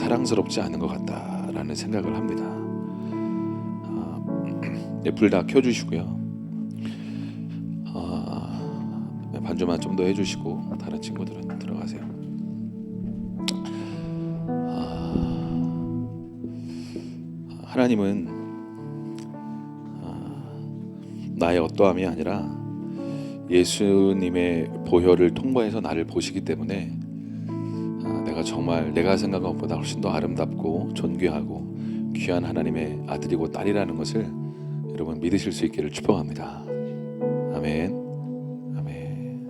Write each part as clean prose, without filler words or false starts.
사랑스럽지 않은 것 같다라는 생각을 합니다. 불 다 켜주시고요. 반주만 좀 더 해주시고 다른 친구들은 들어가세요. 하나님은 나의 어떠함이 아니라 예수님의 보혈을 통과해서 나를 보시기 때문에 내가 정말 내가 생각한 것보다 훨씬 더 아름답고 존귀하고 귀한 하나님의 아들이고 딸이라는 것을 여러분 믿으실 수 있기를 축복합니다. 아멘. 아멘.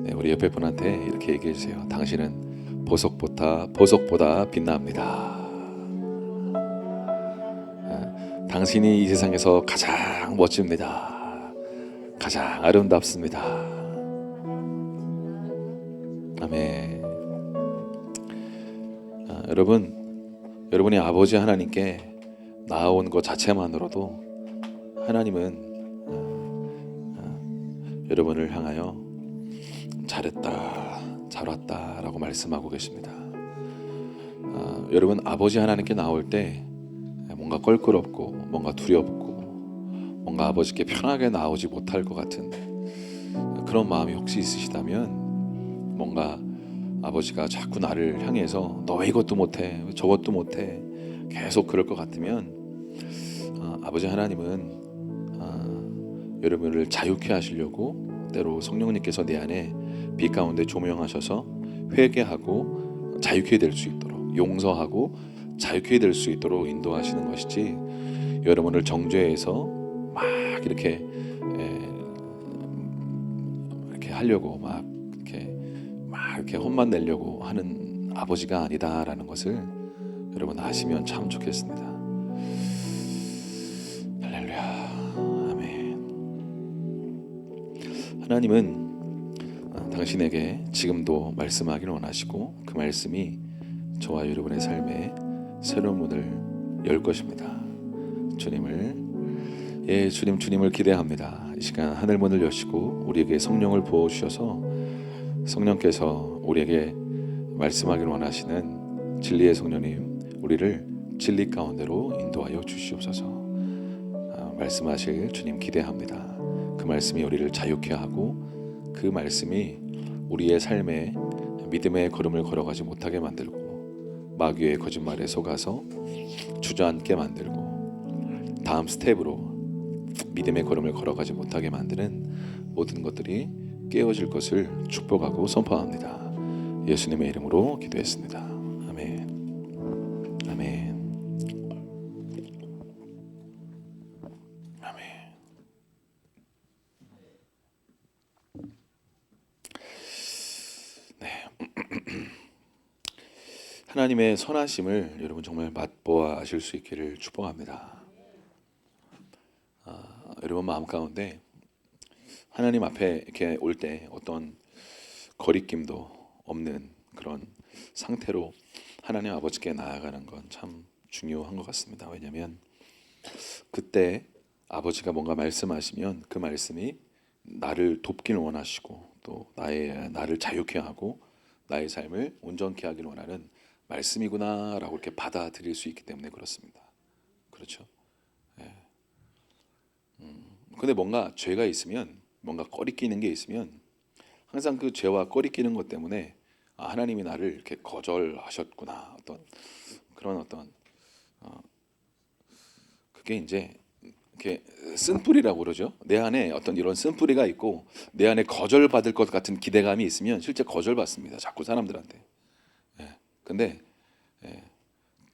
네, 우리 옆에 분한테 이렇게 얘기해 주세요. 당신은 보석보다 빛납니다. 당신이 이 세상에서 가장 멋집니다. 가장 아름답습니다. 아멘. 여러분이 아버지 하나님께 나아온 것 자체만으로도 하나님은 여러분을 향하여 잘했다, 잘 왔다 라고 말씀하고 계십니다. 여러분 아버지 하나님께 나올 때 뭔가 껄끄럽고 뭔가 두렵고 뭔가 아버지께 편하게 나오지 못할 것 같은 그런 마음이 혹시 있으시다면 뭔가 아버지가 자꾸 나를 향해서 너 이것도 못해 저것도 못해 계속 그럴 것 같으면 아버지 하나님은 여러분을 자유케 하시려고 때로 성령님께서 내 안에 빛 가운데 조명하셔서 회개하고 자유케 될 수 있도록 용서하고 자유케 될 수 있도록 인도하시는 것이지 여러분을 정죄해서 막 이렇게 하려고 막 이렇게 혼만 내려고 하는 아버지가 아니다라는 것을 여러분 아시면 참 좋겠습니다. 할렐루야. 아멘. 하나님은 당신에게 지금도 말씀하기를 원하시고 그 말씀이 저와 여러분의 삶에 새로운 문을 열 것입니다. 주님을 기대합니다. 이 시간 하늘 문을 여시고 우리에게 성령을 부어주셔서 성령께서 우리에게 말씀하기를 원하시는 진리의 성령님 우리를 진리 가운데로 인도하여 주시옵소서. 말씀하실 주님 기대합니다. 그 말씀이 우리를 자유케 하고 그 말씀이 우리의 삶에 믿음의 걸음을 걸어가지 못하게 만들고 마귀의 거짓말에 속아서 주저앉게 만들고 다음 스텝으로 믿음의 걸음을 걸어가지 못하게 만드는 모든 것들이 깨어질 것을 축복하고 선포합니다. 예수님의 이름으로 기도했습니다. 아멘. 아멘. 아멘. 네. 하나님의 선하심을 여러분 정말 맛보아하실 수 있기를 축복합니다. 여러분 마음 가운데 하나님 앞에 이렇게 올 때 어떤 거리낌도 없는 그런 상태로 하나님 아버지께 나아가는 건 참 중요한 것 같습니다. 왜냐하면 그때 아버지가 뭔가 말씀하시면 그 말씀이 나를 돕기를 원하시고 또 나를 자유케 하고 나의 삶을 온전케 하기를 원하는 말씀이구나라고 이렇게 받아들일 수 있기 때문에 그렇습니다. 그렇죠? 근데 뭔가 죄가 있으면 뭔가 꺼리끼는 게 있으면 항상 그 죄와 꺼리끼는 것 때문에 하나님이 나를 이렇게 거절하셨구나 그런 그게 이제 이렇게 쓴뿌리라고 그러죠. 내 안에 어떤 이런 쓴뿌리가 있고 내 안에 거절받을 것 같은 기대감이 있으면 실제 거절받습니다. 자꾸 사람들한테. 근데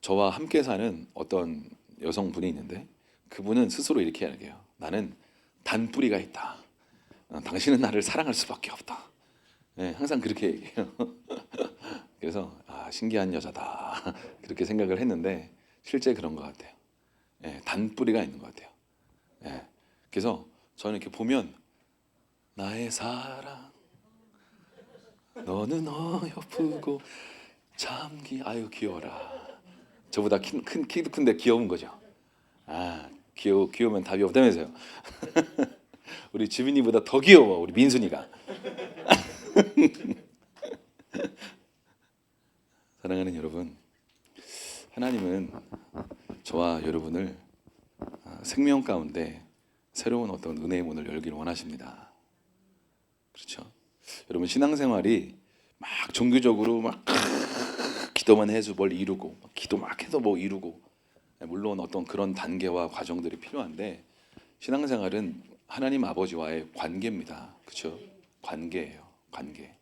저와 함께 사는 어떤 여성분이 있는데 그분은 스스로 이렇게 이야기해요. 나는 단뿌리가 있다. 당신은 나를 사랑할 수밖에 없다. 항상 그렇게 얘기해요. 그래서 신기한 여자다 그렇게 생각을 했는데 실제 그런 것 같아요. 단뿌리가 있는 것 같아요. 그래서 저는 이렇게 보면 나의 사랑 너는 어여쁘고 참 아유 귀여워라. 저보다 키도 큰데 귀여운 거죠. 귀여우면 답이 없다면서요. 우리 주민이보다 더 귀여워 우리 민순이가. 사랑하는 여러분, 하나님은 저와 여러분을 생명 가운데 새로운 어떤 은혜의 문을 열기를 원하십니다. 그렇죠? 여러분 신앙생활이 막 종교적으로 막 기도만 해서 뭘 이루고 기도 막 해서 뭐 이루고 물론 어떤 그런 단계와 과정들이 필요한데 신앙생활은 하나님 아버지와의 관계입니다. 그렇죠? 관계예요. 관계.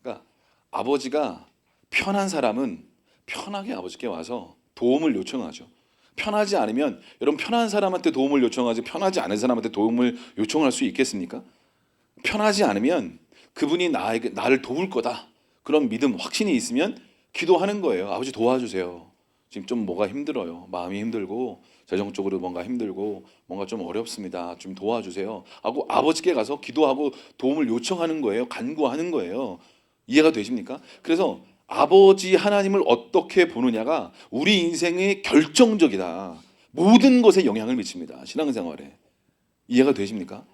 그러니까 아버지가 편한 사람은 편하게 아버지께 와서 도움을 요청하죠. 편하지 않으면 여러분 편한 사람한테 도움을 요청하지 편하지 않은 사람한테 도움을 요청할 수 있겠습니까? 편하지 않으면 그분이 나를 도울 거다. 그런 믿음, 확신이 있으면 기도하는 거예요. 아버지 도와주세요. 지금 좀 뭐가 힘들어요. 마음이 힘들고 재정적으로 뭔가 힘들고 뭔가 좀 어렵습니다. 좀 도와주세요. 하고 아버지께 가서 기도하고 도움을 요청하는 거예요. 간구하는 거예요. 이해가 되십니까? 그래서 아버지 하나님을 어떻게 보느냐가 우리 인생의 결정적이다. 모든 것에 영향을 미칩니다. 신앙생활에. 이해가 되십니까?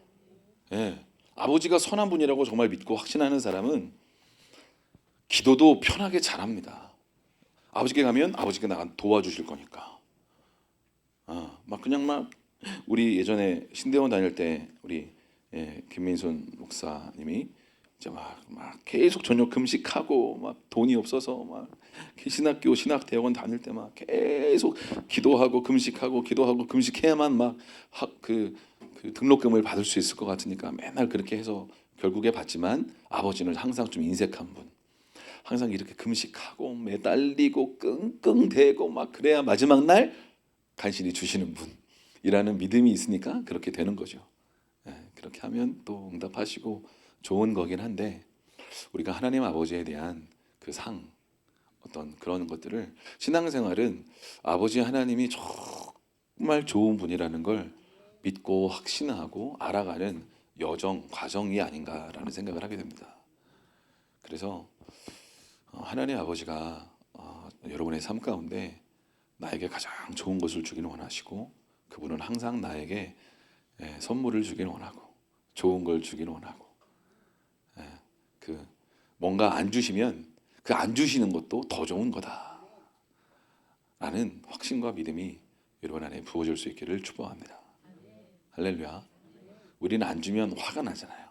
예. 아버지가 선한 분이라고 정말 믿고 확신하는 사람은 기도도 편하게 잘합니다. 아버지께 가면 아버지가 나 도와주실 거니까. 막 그냥 막 우리 예전에 신대원 다닐 때 우리 김민순 목사님이 이제 막 계속 저녁 금식하고 막 돈이 없어서 막 신학교 신학대학원 다닐 때 막 계속 기도하고 금식하고 기도하고 금식해야만 막 그 등록금을 받을 수 있을 것 같으니까 맨날 그렇게 해서 결국에 받지만 아버지는 항상 좀 인색한 분. 항상 이렇게 금식하고 매달리고 끙끙대고 막 그래야 마지막 날 간신히 주시는 분이라는 믿음이 있으니까 그렇게 되는 거죠. 그렇게 하면 또 응답하시고 좋은 거긴 한데 우리가 하나님 아버지에 대한 그 상 어떤 그런 것들을 신앙생활은 아버지 하나님이 정말 좋은 분이라는 걸 믿고 확신하고 알아가는 여정 과정이 아닌가라는 생각을 하게 됩니다. 그래서 하나님 아버지가 여러분의 삶 가운데 나에게 가장 좋은 것을 주기를 원하시고 그분은 항상 나에게 선물을 주기를 원하고 좋은 걸 주기를 원하고 그 뭔가 안 주시면 그 안 주시는 것도 더 좋은 거다 라는 확신과 믿음이 여러분 안에 부어질 수 있기를 축복합니다. 할렐루야. 우리는 안 주면 화가 나잖아요.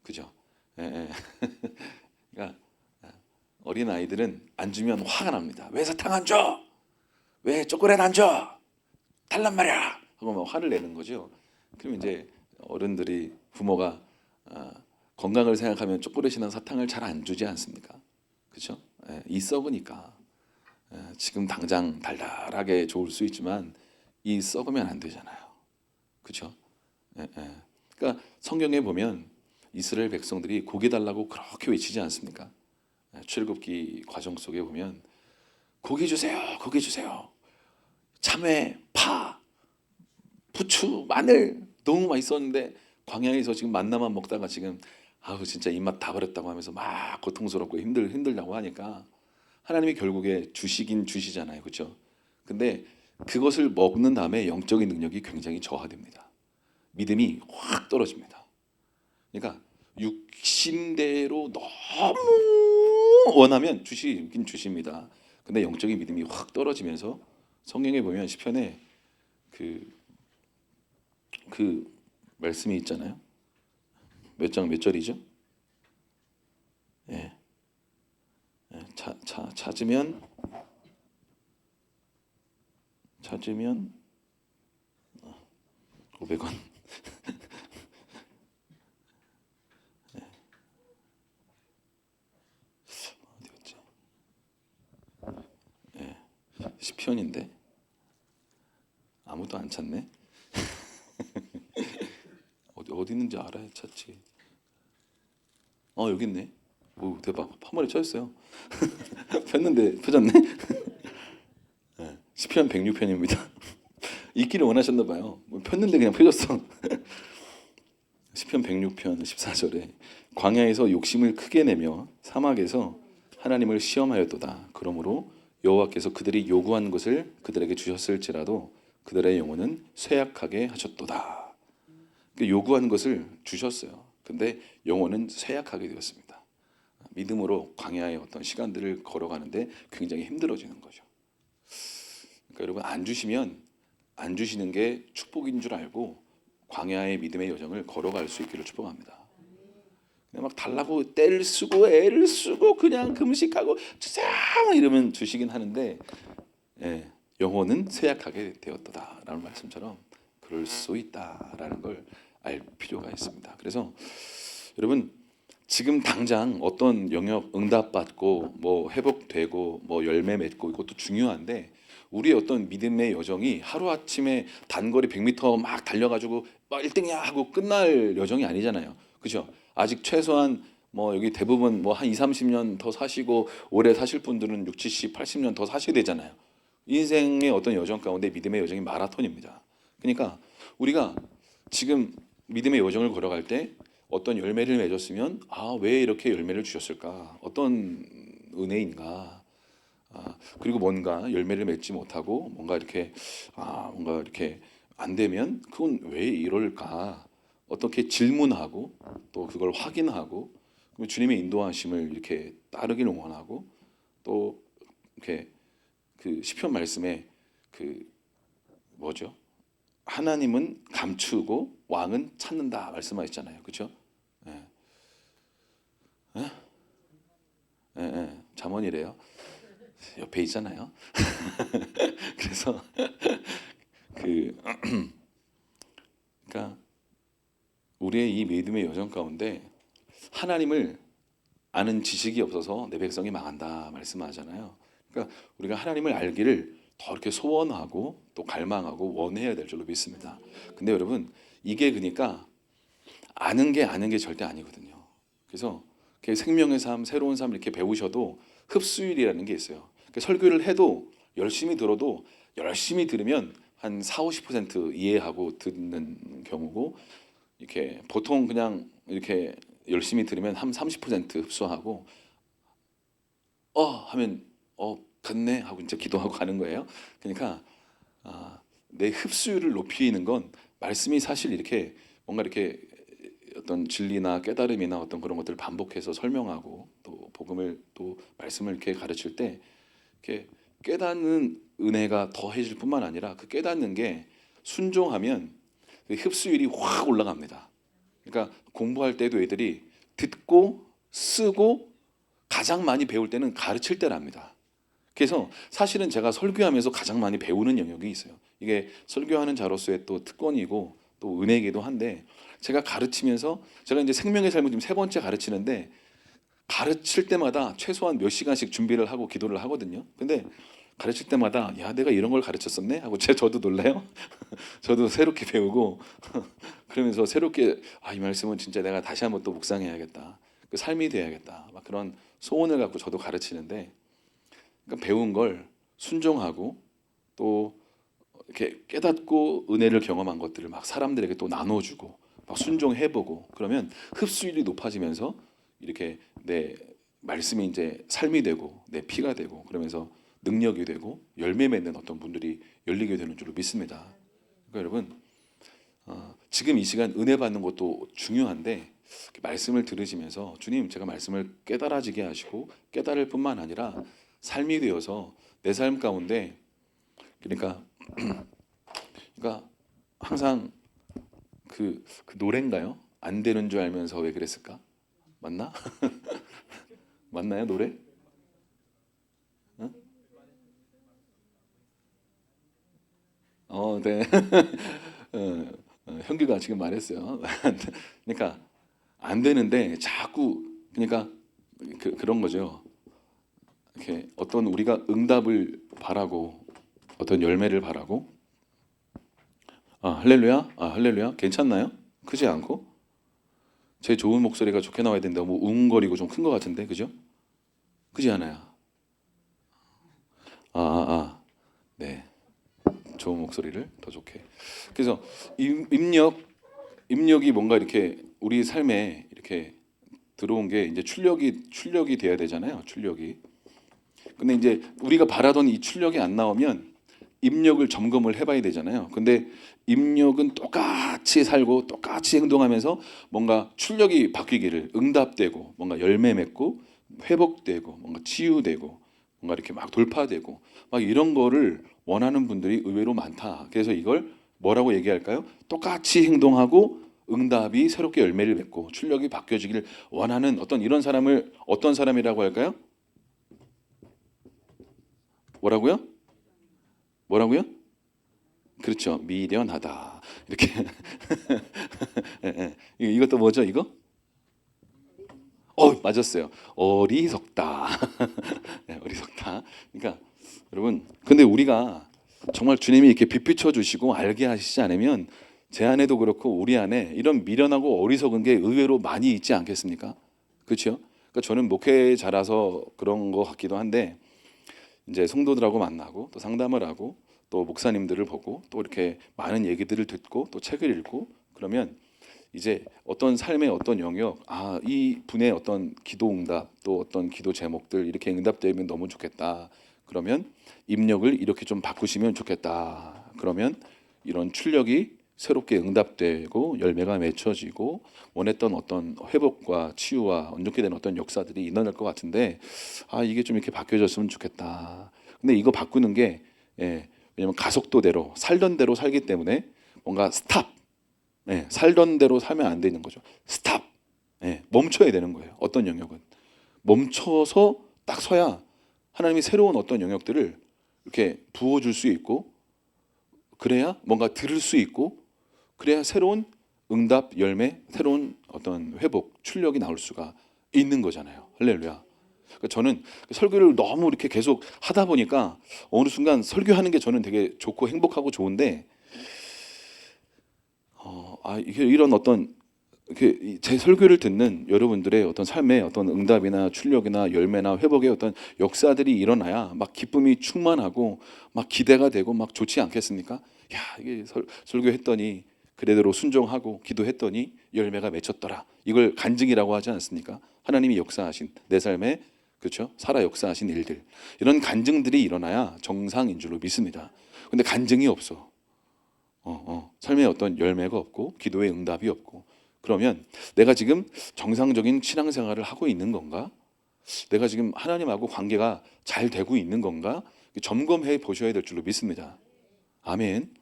그죠? 그러니까 어린 아이들은 안 주면 화가 납니다. 왜 사탕 안 줘? 왜 초콜릿 안 줘? 달란 말이야. 하고 막 화를 내는 거죠. 그럼 이제 어른들이 부모가 건강을 생각하면 초콜릿이나 사탕을 잘 안 주지 않습니까? 그렇죠? 이 썩으니까 지금 당장 달달하게 좋을 수 있지만 이 썩으면 안 되잖아요. 그렇죠? 그러니까 성경에 보면 이스라엘 백성들이 고기 달라고 그렇게 외치지 않습니까? 출애굽기 과정 속에 보면 고기 주세요, 고기 주세요. 참외, 파, 부추, 마늘 너무 맛있었는데 광야에서 지금 만나만 먹다가 지금 아우 진짜 입맛 다 버렸다고 하면서 막 고통스럽고 힘들다고 하니까 하나님이 결국에 주시긴 주시잖아요, 그렇죠? 근데 그것을 먹는 다음에 영적인 능력이 굉장히 저하됩니다. 믿음이 확 떨어집니다. 그러니까 육신대로 너무 원하면 주시긴 주십니다. 근데 영적인 믿음이 확 떨어지면서 성경에 보면 시편에 그 말씀이 있잖아요. 몇 장 몇 절이죠? 예. 찾으면 500원. 어디였지? 시편인데 아무도 안 찾네. 어디 있는지 알아야 찾지. 여기 있네. 오 대박. 한번에 찾았어요. 폈는데 펴졌네. 시편 106편입니다. 읽기를 원하셨나 봐요. 폈는데 그냥 펴졌어. 시편 106편 14절에 광야에서 욕심을 크게 내며 사막에서 하나님을 시험하였도다. 그러므로 여호와께서 그들이 요구한 것을 그들에게 주셨을지라도 그들의 영혼은 쇠약하게 하셨도다. 요구한 것을 주셨어요. 근데 영혼은 쇠약하게 되었습니다. 믿음으로 광야의 어떤 시간들을 걸어가는데 굉장히 힘들어지는 거죠. 그러니까 여러분 안 주시면 안 주시는 게 축복인 줄 알고 광야의 믿음의 여정을 걸어갈 수 있기를 축복합니다. 그냥 막 달라고 떼를 쓰고 애를 쓰고 그냥 금식하고 주세요 이러면 주시긴 하는데 예, 영혼은 쇠약하게 되었다라는 말씀처럼 그럴 수 있다라는 걸 알 필요가 있습니다. 그래서 여러분 지금 당장 어떤 영역 응답받고 뭐 회복되고 뭐 열매 맺고 이것도 중요한데 우리의 어떤 믿음의 여정이 하루아침에 단거리 100m 막 달려가지고 막 1등이야 하고 끝날 여정이 아니잖아요. 그죠? 아직 최소한 뭐 여기 대부분 뭐 한 2, 30년 더 사시고 오래 사실 분들은 6, 70, 80년 더 사셔야 되잖아요. 인생의 어떤 여정 가운데 믿음의 여정이 마라톤입니다. 그러니까 우리가 지금 믿음의 여정을 걸어갈 때 어떤 열매를 맺었으면 왜 이렇게 열매를 주셨을까? 어떤 은혜인가? 그리고 뭔가 열매를 맺지 못하고 뭔가 이렇게 안 되면 그건 왜 이럴까? 어떻게 질문하고 또 그걸 확인하고 주님의 인도하심을 이렇게 따르기를 원하고 또 이렇게 그 시편 말씀에 그 뭐죠? 하나님은 감추고 왕은 찾는다 말씀하셨잖아요. 그렇죠? 예. 예? 예, 예. 잠언이래요. 옆에 있잖아요. 그래서 그 그러니까 우리의 이 믿음의 여정 가운데 하나님을 아는 지식이 없어서 내 백성이 망한다 말씀하잖아요. 그러니까 우리가 하나님을 알기를 더 이렇게 소원하고 또 갈망하고 원해야 될 줄로 믿습니다. 근데 여러분 이게 그러니까 아는 게 절대 아니거든요. 그래서 생명의 삶, 새로운 삶 이렇게 배우셔도 흡수율이라는 게 있어요. 그러니까 설교를 해도 열심히 들어도 열심히 들으면 한 4, 50% 이해하고 듣는 경우고 이렇게 보통 그냥 이렇게 열심히 들으면 한 30% 흡수하고 하면 갔네 하고 이제 기도하고 가는 거예요. 그러니까 내 흡수율을 높이는 건 말씀이 사실 이렇게 뭔가 이렇게 어떤 진리나 깨달음이나 어떤 그런 것들을 반복해서 설명하고 또 복음을 또 말씀을 이렇게 가르칠 때 이렇게 깨닫는 은혜가 더해질 뿐만 아니라 그 깨닫는 게 순종하면 그 흡수율이 확 올라갑니다. 그러니까 공부할 때도 애들이 듣고 쓰고 가장 많이 배울 때는 가르칠 때랍니다. 그래서 사실은 제가 설교하면서 가장 많이 배우는 영역이 있어요. 이게 설교하는 자로서의 또 특권이고 또 은혜이기도 한데 제가 가르치면서 제가 이제 생명의 삶을 지금 3번째 가르치는데 가르칠 때마다 최소한 몇 시간씩 준비를 하고 기도를 하거든요. 근데 가르칠 때마다 야 내가 이런 걸 가르쳤었네 하고 저도 놀라요. 저도 새롭게 배우고 그러면서 새롭게 이 말씀은 진짜 내가 다시 한번 또 묵상해야겠다. 그 삶이 돼야겠다. 막 그런 소원을 갖고 저도 가르치는데 그러니까 배운 걸 순종하고 또 이렇게 깨닫고 은혜를 경험한 것들을 막 사람들에게 또 나눠주고 막 순종해보고 그러면 흡수율이 높아지면서 이렇게 내 말씀이 이제 삶이 되고 내 피가 되고 그러면서 능력이 되고 열매 맺는 어떤 분들이 열리게 되는 줄로 믿습니다. 그러니까 여러분 지금 이 시간 은혜 받는 것도 중요한데 말씀을 들으시면서 주님 제가 말씀을 깨달아지게 하시고 깨달을 뿐만 아니라 삶이 되어서 내 삶 가운데 그러니까 항상 그 노래인가요? 안 되는 줄 알면서 왜 그랬을까? 맞나? 맞나요 노래? 네. 현규가 지금 말했어요. 그러니까 안 되는데 자꾸 그러니까 그런 거죠. 이렇게 어떤 우리가 응답을 바라고 어떤 열매를 바라고 할렐루야 할렐루야 괜찮나요? 크지 않고 제 좋은 목소리가 좋게 나와야 된다. 뭐 웅거리고 좀 큰 것 같은데 그죠? 크지 않아요? 네 좋은 목소리를 더 좋게. 그래서 입력이 뭔가 이렇게 우리 삶에 이렇게 들어온 게 이제 출력이 돼야 되잖아요. 출력이. 근데 이제 우리가 바라던 이 출력이 안 나오면 입력을 점검을 해봐야 되잖아요. 근데 입력은 똑같이 살고 똑같이 행동하면서 뭔가 출력이 바뀌기를 응답되고 뭔가 열매 맺고 회복되고 뭔가 치유되고 뭔가 이렇게 막 돌파되고 막 이런 거를 원하는 분들이 의외로 많다. 그래서 이걸 뭐라고 얘기할까요? 똑같이 행동하고 응답이 새롭게 열매를 맺고 출력이 바뀌어지기를 원하는 어떤 이런 사람을 어떤 사람이라고 할까요? 뭐라고요? 뭐라고요? 그렇죠. 미련하다. 이렇게 예, 예. 이것도 뭐죠? 이거? 맞았어요. 어리석다. 네, 어리석다. 그러니까 여러분, 근데 우리가 정말 주님이 이렇게 비추어 주시고 알게 하시지 않으면 제 안에도 그렇고 우리 안에 이런 미련하고 어리석은 게 의외로 많이 있지 않겠습니까? 그렇죠? 그러니까 저는 목회자라서 그런 것 같기도 한데 이제 성도들하고 만나고 또 상담을 하고 또 목사님들을 보고 또 이렇게 많은 얘기들을 듣고 또 책을 읽고 그러면 이제 어떤 삶의 어떤 영역, 이 분의 어떤 기도 응답 또 어떤 기도 제목들 이렇게 응답되면 너무 좋겠다. 그러면 입력을 이렇게 좀 바꾸시면 좋겠다. 그러면 이런 출력이 새롭게 응답되고 열매가 맺혀지고 원했던 어떤 회복과 치유와 온전케 되는 어떤 역사들이 일어날 것 같은데 이게 좀 이렇게 바뀌어졌으면 좋겠다. 근데 이거 바꾸는 게 왜냐면 가속도대로 살던 대로 살기 때문에 뭔가 스탑 살던 대로 살면 안 되는 거죠. 스탑. 멈춰야 되는 거예요. 어떤 영역은 멈춰서 딱 서야 하나님이 새로운 어떤 영역들을 이렇게 부어줄 수 있고 그래야 뭔가 들을 수 있고 그래야 새로운 응답, 열매, 새로운 어떤 회복, 출력이 나올 수가 있는 거잖아요. 할렐루야. 그러니까 저는 설교를 너무 이렇게 계속 하다 보니까 어느 순간 설교하는 게 저는 되게 좋고 행복하고 좋은데 이게 이런 어떤 이렇게 제 설교를 듣는 여러분들의 어떤 삶의 어떤 응답이나 출력이나 열매나 회복의 어떤 역사들이 일어나야 막 기쁨이 충만하고 막 기대가 되고 막 좋지 않겠습니까? 야, 이게 설교했더니 그대로 순종하고 기도했더니 열매가 맺혔더라. 이걸 간증이라고 하지 않습니까? 하나님이 역사하신 내 삶에 그렇죠? 살아 역사하신 일들 이런 간증들이 일어나야 정상인 줄로 믿습니다. 근데 간증이 없어. 삶에 어떤 열매가 없고 기도의 응답이 없고 그러면 내가 지금 정상적인 신앙생활을 하고 있는 건가? 내가 지금 하나님하고 관계가 잘 되고 있는 건가? 점검해 보셔야 될 줄로 믿습니다. 아멘.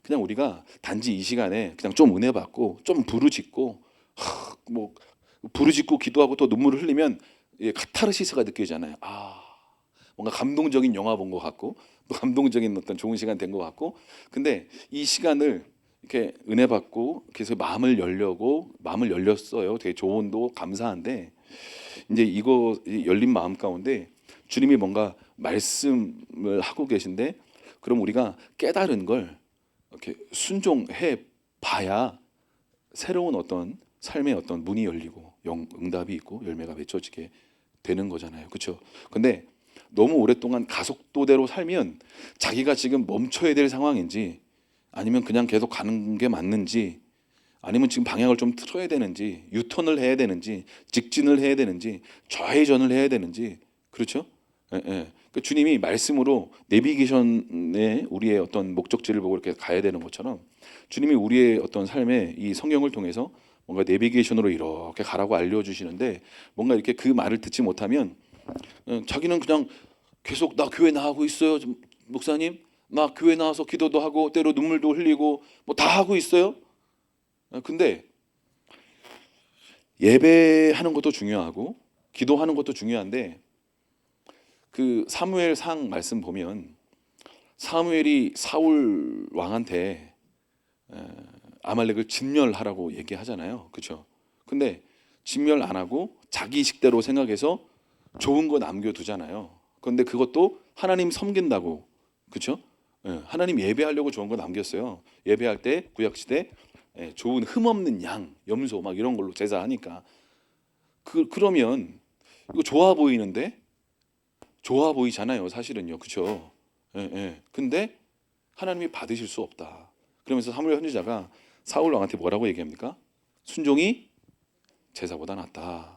그냥 우리가 단지 이 시간에 그냥 좀 은혜 받고 좀 부르짖고 뭐 부르짖고 기도하고 또 눈물을 흘리면 카타르시스가 느껴지잖아요. 뭔가 감동적인 영화 본 것 같고 또 감동적인 어떤 좋은 시간 된 것 같고 근데 이 시간을 이렇게 은혜 받고 그래서 마음을 열려고 마음을 열렸어요. 되게 조언도 감사한데 이제 이거 열린 마음 가운데 주님이 뭔가 말씀을 하고 계신데 그럼 우리가 깨달은 걸 이렇게 순종해 봐야 새로운 어떤 삶의 어떤 문이 열리고 응답이 있고 열매가 맺혀지게 되는 거잖아요. 그렇죠? 근데 너무 오랫동안 가속도대로 살면 자기가 지금 멈춰야 될 상황인지 아니면 그냥 계속 가는 게 맞는지 아니면 지금 방향을 좀 틀어야 되는지 유턴을 해야 되는지 직진을 해야 되는지 좌회전을 해야 되는지 그렇죠? 그 주님이 말씀으로 내비게이션에 우리의 어떤 목적지를 보고 이렇게 가야 되는 것처럼 주님이 우리의 어떤 삶에 이 성경을 통해서 뭔가 내비게이션으로 이렇게 가라고 알려주시는데 뭔가 이렇게 그 말을 듣지 못하면 자기는 그냥 계속 나 교회 나가고 있어요. 목사님 나 교회 나와서 기도도 하고 때로 눈물도 흘리고 뭐 다 하고 있어요. 근데 예배하는 것도 중요하고 기도하는 것도 중요한데 그 사무엘상 말씀 보면 사무엘이 사울 왕한테 아말렉을 진멸하라고 얘기하잖아요. 그렇죠? 근데 진멸 안 하고 자기 식대로 생각해서 좋은 거 남겨두잖아요. 그런데 그것도 하나님 섬긴다고 그렇죠? 하나님 예배하려고 좋은 거 남겼어요. 예배할 때 구약시대 좋은 흠없는 양, 염소 막 이런 걸로 제사하니까 그러면 이거 좋아 보이는데 좋아 보이잖아요. 사실은요. 그렇죠? 근데 하나님이 받으실 수 없다. 그러면서 사무엘 선지자가 사울 왕한테 뭐라고 얘기합니까? 순종이 제사보다 낫다.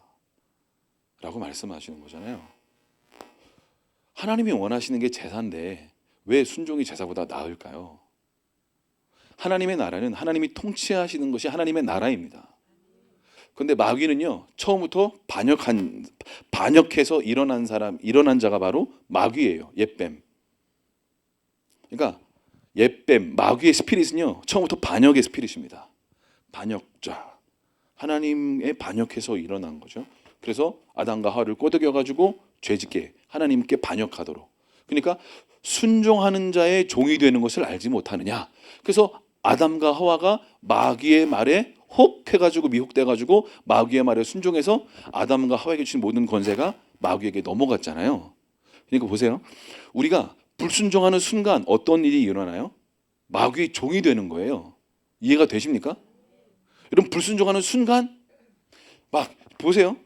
라고 말씀하시는 거잖아요. 하나님이 원하시는 게 제사인데 왜 순종이 제사보다 나을까요? 하나님의 나라는 하나님이 통치하시는 것이 하나님의 나라입니다. 근데 마귀는요 처음부터 반역해서 일어난 자가 바로 마귀예요. 옛뱀. 그러니까 옛뱀 마귀의 스피릿은요 처음부터 반역의 스피릿입니다. 반역자. 하나님의 반역해서 일어난 거죠. 그래서 아담과 하와를 꼬드겨 가지고 죄짓게 하나님께 반역하도록. 그러니까 순종하는 자의 종이 되는 것을 알지 못하느냐. 그래서 아담과 하와가 마귀의 말에 혹 해가지고 미혹돼가지고 마귀의 말에 순종해서 아담과 하와에게 주신 모든 권세가 마귀에게 넘어갔잖아요. 그러니까 보세요. 우리가 불순종하는 순간 어떤 일이 일어나요? 마귀의 종이 되는 거예요. 이해가 되십니까? 여러분 불순종하는 순간 막 보세요.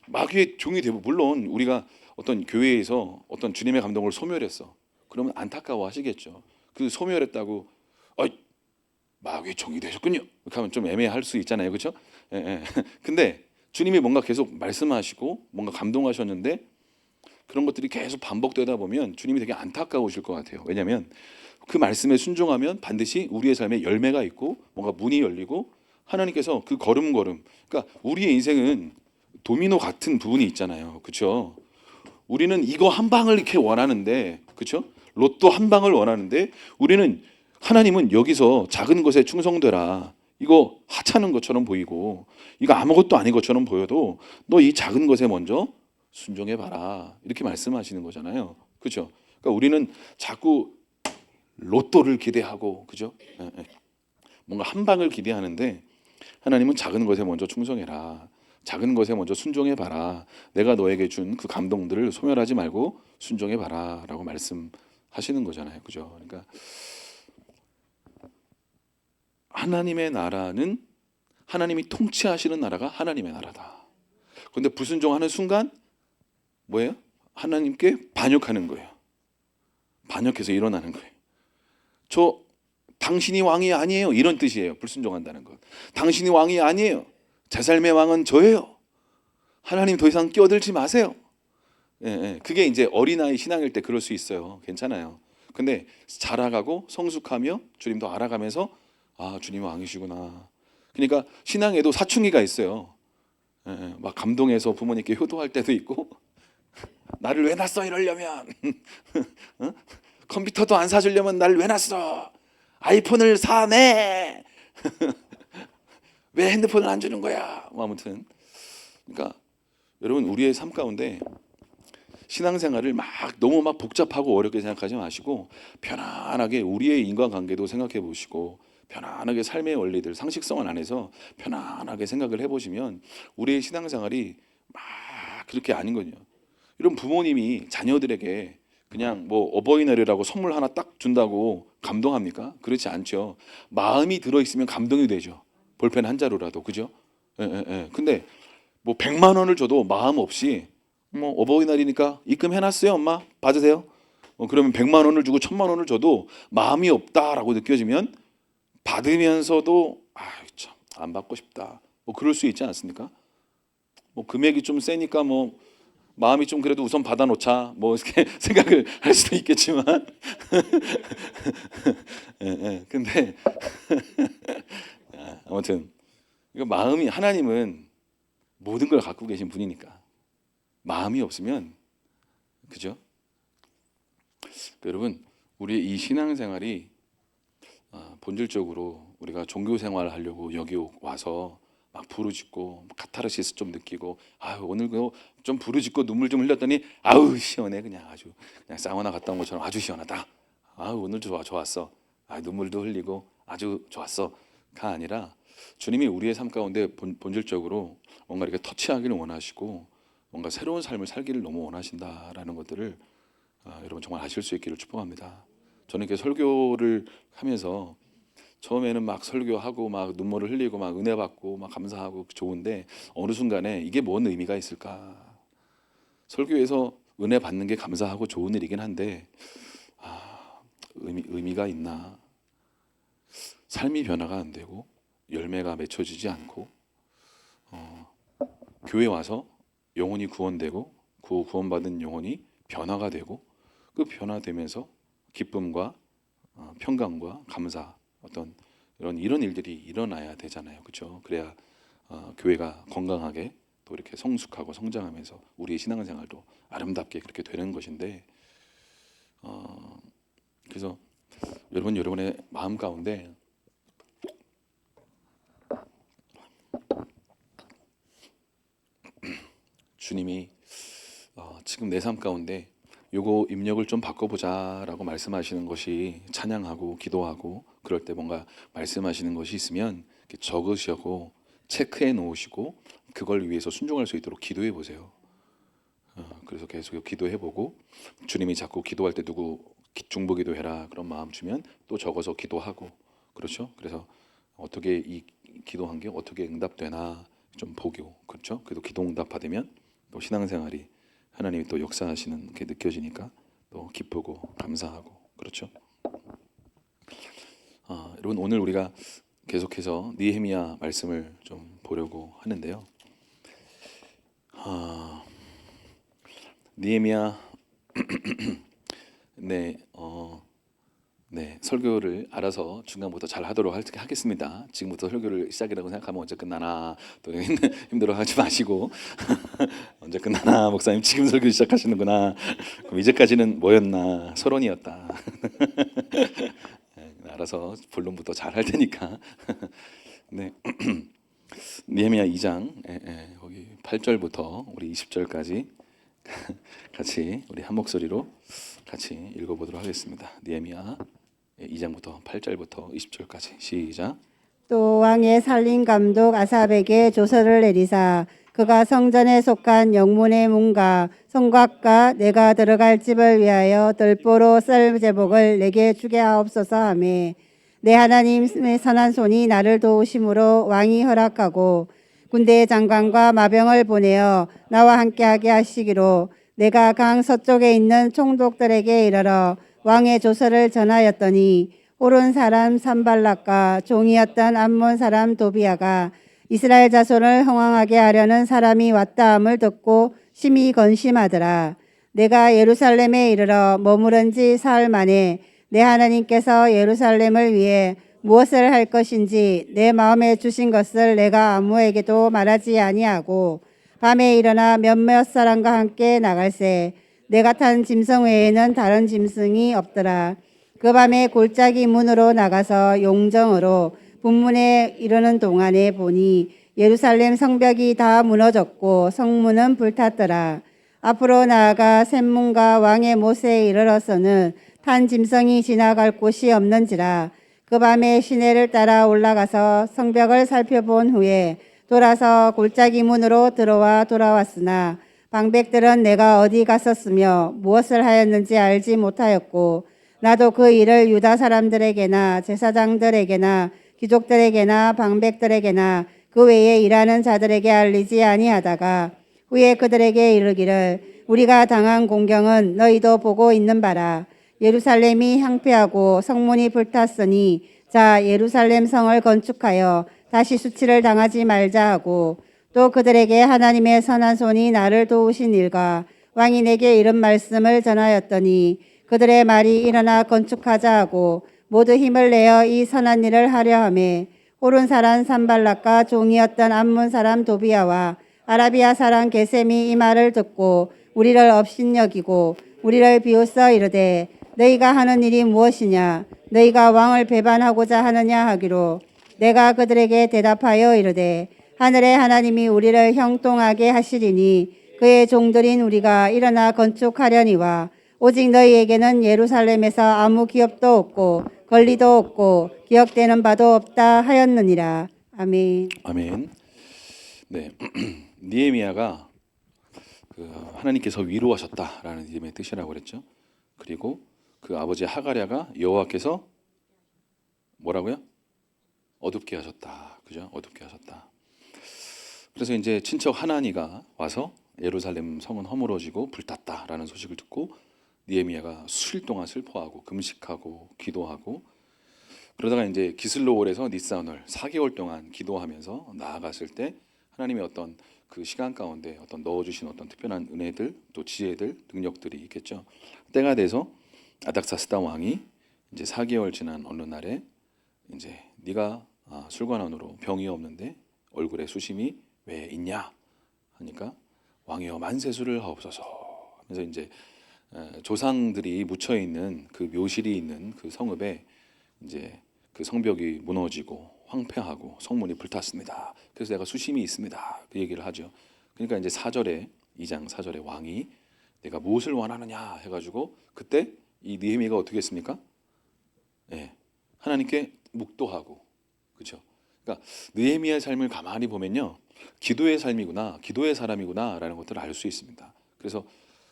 마귀의 종이 되고 물론 우리가 어떤 교회에서 어떤 주님의 감동을 소멸했어. 그러면 안타까워 하시겠죠. 그 소멸했다고 마귀의 종이 되셨군요. 이렇게 하면 좀 애매할 수 있잖아요. 그렇죠? 예, 예. 근데 주님이 뭔가 계속 말씀하시고 뭔가 감동하셨는데 그런 것들이 계속 반복되다 보면 주님이 되게 안타까우실 것 같아요. 왜냐하면 그 말씀에 순종하면 반드시 우리의 삶에 열매가 있고 뭔가 문이 열리고 하나님께서 그 걸음걸음 그러니까 우리의 인생은 도미노 같은 부분이 있잖아요. 그렇죠? 우리는 이거 한 방을 이렇게 원하는데 그렇죠? 로또 한 방을 원하는데 우리는 하나님은 여기서 작은 것에 충성되라. 이거 하찮은 것처럼 보이고 이거 아무것도 아닌 것처럼 보여도 너 이 작은 것에 먼저 순종해 봐라. 이렇게 말씀하시는 거잖아요. 그렇죠? 그러니까 우리는 자꾸 로또를 기대하고 그죠? 뭔가 한 방을 기대하는데 하나님은 작은 것에 먼저 충성해라. 작은 것에 먼저 순종해 봐라. 내가 너에게 준 그 감동들을 소멸하지 말고 순종해 봐라라고 말씀하시는 거잖아요. 그죠? 그러니까 하나님의 나라는 하나님이 통치하시는 나라가 하나님의 나라다. 그런데 불순종하는 순간 뭐예요? 하나님께 반역하는 거예요. 반역해서 일어나는 거예요. 저 당신이 왕이 아니에요. 이런 뜻이에요. 불순종한다는 것. 당신이 왕이 아니에요. 제 삶의 왕은 저예요. 하나님 더 이상 끼어들지 마세요. 예, 예. 그게 이제 어린아이 신앙일 때 그럴 수 있어요. 괜찮아요. 근데 자라가고 성숙하며 주님도 알아가면서 아 주님 왕이시구나. 그러니까 신앙에도 사춘기가 있어요. 예, 예. 막 감동해서 부모님께 효도할 때도 있고 나를 왜 낳았어 이러려면 어? 컴퓨터도 안 사주려면 나를 왜 낳았어 아이폰을 사내 왜 핸드폰을 안 주는 거야 뭐 아무튼 그러니까 여러분 우리의 삶 가운데 신앙생활을 막 너무 막 복잡하고 어렵게 생각하지 마시고 편안하게 우리의 인간관계도 생각해 보시고 편안하게 삶의 원리들 상식선 안에서 편안하게 생각을 해보시면 우리의 신앙생활이 막 그렇게 아닌 거죠. 이런 부모님이 자녀들에게 그냥 뭐 어버이날이라고 선물 하나 딱 준다고 감동합니까? 그렇지 않죠. 마음이 들어있으면 감동이 되죠. 볼펜 한 자루라도 그죠? 예, 예, 예. 근데 뭐 100만 원을 줘도 마음 없이 뭐 어버이날이니까 입금해놨어요 엄마 받으세요. 그러면 100만 원을 주고 1000만 원을 줘도 마음이 없다라고 느껴지면 받으면서도 참 안 받고 싶다. 뭐 그럴 수 있지 않습니까? 뭐 금액이 좀 세니까 뭐 마음이 좀 그래도 우선 받아놓자 뭐 이렇게 생각을 할 수도 있겠지만 예, 예. 근데 아무튼 이거 마음이 하나님은 모든 걸 갖고 계신 분이니까 마음이 없으면 그죠? 여러분 우리 이 신앙생활이 본질적으로 우리가 종교 생활을 하려고 여기 와서 막 부르짖고 카타르시스 좀 느끼고 오늘 좀 부르짖고 눈물 좀 흘렸더니 아우 시원해 그냥 아주 그냥 사우나 갔다 온 것처럼 아주 시원하다. 오늘 좋았어. 눈물도 흘리고 아주 좋았어가 아니라 주님이 우리의 삶 가운데 본질적으로 뭔가 이렇게 터치하기를 원하시고 뭔가 새로운 삶을 살기를 너무 원하신다라는 것들을 여러분 정말 아실 수 있기를 축복합니다. 저는 이렇게 설교를 하면서 처음에는 막 설교하고 막 눈물을 흘리고 막 은혜 받고 막 감사하고 좋은데 어느 순간에 이게 뭔 의미가 있을까? 설교에서 은혜 받는 게 감사하고 좋은 일이긴 한데 의미가 있나? 삶이 변화가 안 되고 열매가 맺혀지지 않고 교회 와서 영혼이 구원되고 구원받은 영혼이 변화가 되고 그 변화되면서 기쁨과 평강과 감사 어떤 이런 일들이 일어나야 되잖아요. 그렇죠? 그래야 교회가 건강하게 또 이렇게 성숙하고 성장하면서 우리의 신앙생활도 아름답게 그렇게 되는 것인데, 그래서 여러분의 마음 가운데 주님이 지금 내 삶 가운데 요거 입력을 좀 바꿔보자라고 말씀하시는 것이, 찬양하고 기도하고 그럴 때 뭔가 말씀하시는 것이 있으면 이렇게 적으시고 체크해 놓으시고 그걸 위해서 순종할 수 있도록 기도해 보세요. 그래서 계속 기도해 보고, 주님이 자꾸 기도할 때 누구 중보기도 해라 그런 마음 주면 또 적어서 기도하고, 그렇죠? 그래서 어떻게 이 기도한 게 어떻게 응답되나 좀 보고, 그렇죠? 그래도 기도 응답 받으면 또 신앙생활이 하나님이 또 역사하시는 게 느껴지니까 또 기쁘고 감사하고, 그렇죠? 여러분, 오늘 우리가 계속해서 느헤미야 말씀을 좀 보려고 하는데요. 느헤미야 네, 설교를 알아서 중간부터 잘 하도록 하겠습니다. 지금부터 설교를 시작이라고 생각하면 언제 끝나나 또 힘들어하지 마시고 언제 끝나나 목사님 지금 설교 시작하시는구나. 그럼 이제까지는 뭐였나, 서론이었다. 알아서 본론부터 잘 할 테니까. 네, 느헤미야 2장 거기 8절부터 우리 20절까지 같이 우리 한 목소리로 같이 읽어보도록 하겠습니다. 느헤미야 2장부터 8절부터 20절까지 시작. 또 왕의 살림 감독 아삽에게 조서를 내리사 그가 성전에 속한 영문의 문과 성곽과 내가 들어갈 집을 위하여 들보로 썰 제복을 내게 주게 하옵소서 하매, 내 하나님의 선한 손이 나를 도우심으로 왕이 허락하고 군대 장관과 마병을 보내어 나와 함께하게 하시기로 내가 강 서쪽에 있는 총독들에게 이르러 왕의 조서를 전하였더니, 호른 사람 산발락과 종이었던 암몬 사람 도비아가 이스라엘 자손을 흥왕하게 하려는 사람이 왔다 함을 듣고 심히 건심하더라. 내가 예루살렘에 이르러 머무른 지 사흘 만에 내 하나님께서 예루살렘을 위해 무엇을 할 것인지 내 마음에 주신 것을 내가 아무에게도 말하지 아니하고 밤에 일어나 몇몇 사람과 함께 나갈새 내가 탄 짐승 외에는 다른 짐승이 없더라. 그 밤에 골짜기 문으로 나가서 용정으로 분문에 이르는 동안에 보니 예루살렘 성벽이 다 무너졌고 성문은 불탔더라. 앞으로 나아가 샘문과 왕의 못에 이르러서는 탄 짐승이 지나갈 곳이 없는지라. 그 밤에 시내를 따라 올라가서 성벽을 살펴본 후에 돌아서 골짜기 문으로 들어와 돌아왔으나 방백들은 내가 어디 갔었으며 무엇을 하였는지 알지 못하였고, 나도 그 일을 유다 사람들에게나 제사장들에게나 귀족들에게나 방백들에게나 그 외에 일하는 자들에게 알리지 아니하다가 후에 그들에게 이르기를, 우리가 당한 공경은 너희도 보고 있는 바라. 예루살렘이 향폐하고 성문이 불탔으니 자 예루살렘 성을 건축하여 다시 수치를 당하지 말자 하고, 또 그들에게 하나님의 선한 손이 나를 도우신 일과 왕이 내게 이런 말씀을 전하였더니, 그들의 말이 일어나 건축하자 하고 모두 힘을 내어 이 선한 일을 하려 하매, 호른 사람 산발락과 종이었던 암몬 사람 도비아와 아라비아 사람 게셈이 이 말을 듣고 우리를 업신여기고 우리를 비웃어 이르되, 너희가 하는 일이 무엇이냐? 너희가 왕을 배반하고자 하느냐 하기로, 내가 그들에게 대답하여 이르되, 하늘의 하나님이 우리를 형통하게 하시리니 그의 종들인 우리가 일어나 건축하려니와, 오직 너희에게는 예루살렘에서 아무 기업도 없고 권리도 없고 기억되는 바도 없다 하였느니라. 아멘. 아멘. 네, 느헤미야가 하나님께서 위로하셨다라는 이름의 뜻이라고 그랬죠. 그리고 그 아버지 하가랴가 여호와께서 뭐라고요? 어둡게 하셨다. 그죠? 어둡게 하셨다. 그래서 이제 친척 하나니가 와서 예루살렘 성은 허물어지고 불탔다라는 소식을 듣고 느헤미야가 수일 동안 슬퍼하고 금식하고 기도하고, 그러다가 이제 기슬로월에서 니스안월 4개월 동안 기도하면서 나아갔을 때 하나님의 어떤 그 시간 가운데 어떤 넣어주신 어떤 특별한 은혜들, 또 지혜들, 능력들이 있겠죠. 때가 돼서 아닥사스다 왕이 이제 4개월 지난 어느 날에 이제 네가 술관원으로 병이 없는데 얼굴에 수심이 왜 있냐 하니까 왕이여 만세수를 하옵소서 하면서 이제 조상들이 묻혀 있는 그 묘실이 있는 그 성읍에 이제 그 성벽이 무너지고 황폐하고 성문이 불탔습니다. 그래서 내가 수심이 있습니다. 그 얘기를 하죠. 그러니까 이제 4절에 2장 4절에 왕이 내가 무엇을 원하느냐 해가지고 그때 이 느헤미야가 어떻게 했습니까? 예, 하나님께 묵도하고 그렇죠. 그러니까 느헤미야의 삶을 가만히 보면요, 기도의 삶이구나, 기도의 사람이구나라는 것들을 알 수 있습니다. 그래서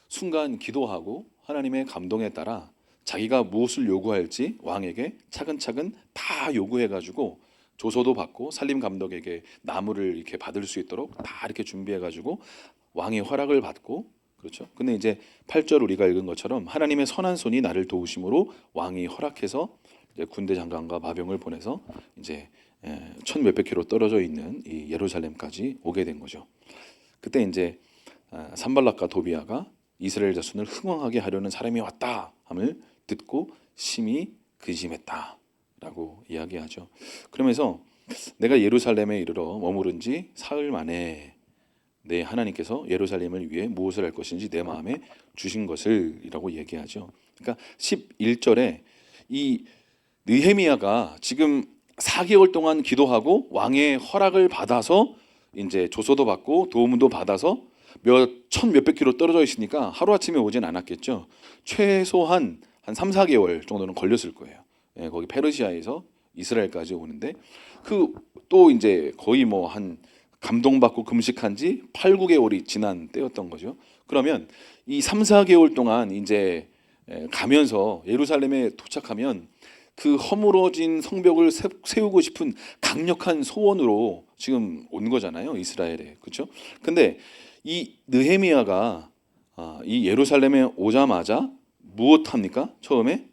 순간 기도하고 하나님의 감동에 따라 자기가 무엇을 요구할지 왕에게 차근차근 다 요구해가지고 조서도 받고 살림 감독에게 나무를 이렇게 받을 수 있도록 다 이렇게 준비해가지고 왕의 허락을 받고 그렇죠. 근데 이제 8절 우리가 읽은 것처럼 하나님의 선한 손이 나를 도우심으로 왕이 허락해서 이제 군대 장관과 마병을 보내서 이제 1,000몇백 킬로 떨어져 있는 이 예루살렘까지 오게 된 거죠. 그때 이제 산발락과 도비아가 이스라엘 자손을 흥왕하게 하려는 사람이 왔다 함을 듣고 심히 근심했다라고 이야기하죠. 그러면서 내가 예루살렘에 이르러 머무른 지 사흘 만에 내 하나님께서 예루살렘을 위해 무엇을 할 것인지 내 마음에 주신 것을 이라고 얘기하죠. 그러니까 11절에 이 느헤미야가 지금 4개월 동안 기도하고 왕의 허락을 받아서 이제 조서도 받고 도움도 받아서 몇백 킬로 떨어져 있으니까 하루아침에 오진 않았겠죠. 최소한 한 3, 4개월 정도는 걸렸을 거예요. 예, 거기 페르시아에서 이스라엘까지 오는데 그 또 이제 거의 뭐 한 감동받고 금식한 지 8, 9개월이 지난 때였던 거죠. 그러면 이 3, 4개월 동안 이제 가면서 예루살렘에 도착하면 그 허물어진 성벽을 세우고 싶은 강력한 소원으로 지금 온 거잖아요, 이스라엘에. 그렇죠? 근데 이 느헤미야가 이 예루살렘에 오자마자 무엇합니까? 처음에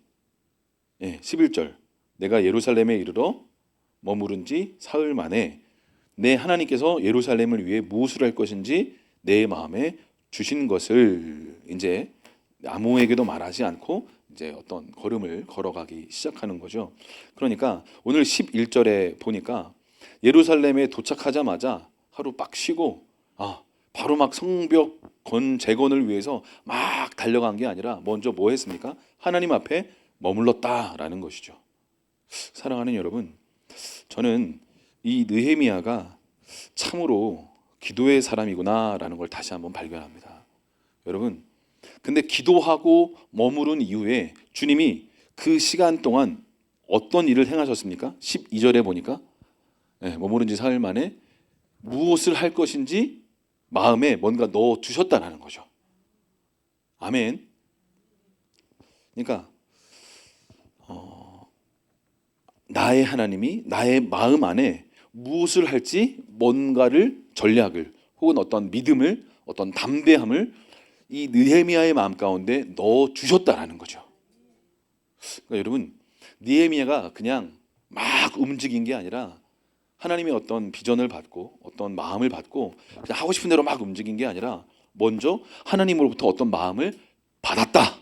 11절 내가 예루살렘에 이르러 머무른 지 사흘 만에 내 하나님께서 예루살렘을 위해 무엇을 할 것인지 내 마음에 주신 것을 이제 아무에게도 말하지 않고 이제 어떤 걸음을 걸어가기 시작하는 거죠. 그러니까 오늘 11절에 보니까 예루살렘에 도착하자마자 하루 빡 쉬고 바로 막 성벽 재건을 위해서 막 달려간 게 아니라 먼저 뭐 했습니까? 하나님 앞에 머물렀다라는 것이죠. 사랑하는 여러분, 저는 이 느헤미야가 참으로 기도의 사람이구나라는 걸 다시 한번 발견합니다. 여러분, 근데 기도하고 머무른 이후에 주님이 그 시간 동안 어떤 일을 행하셨습니까? 12절에 보니까 머무른 지 사흘 만에 무엇을 할 것인지 마음에 뭔가 넣어 주셨다는 거죠. 아멘. 그러니까 나의 하나님이 나의 마음 안에 무엇을 할지 뭔가를 전략을 혹은 어떤 믿음을 어떤 담대함을 이 느헤미야의 마음 가운데 넣어 주셨다라는 거죠. 그러니까 여러분, 느헤미야가 그냥 막 움직인 게 아니라 하나님의 어떤 비전을 받고 어떤 마음을 받고 그냥 하고 싶은 대로 막 움직인 게 아니라 먼저 하나님으로부터 어떤 마음을 받았다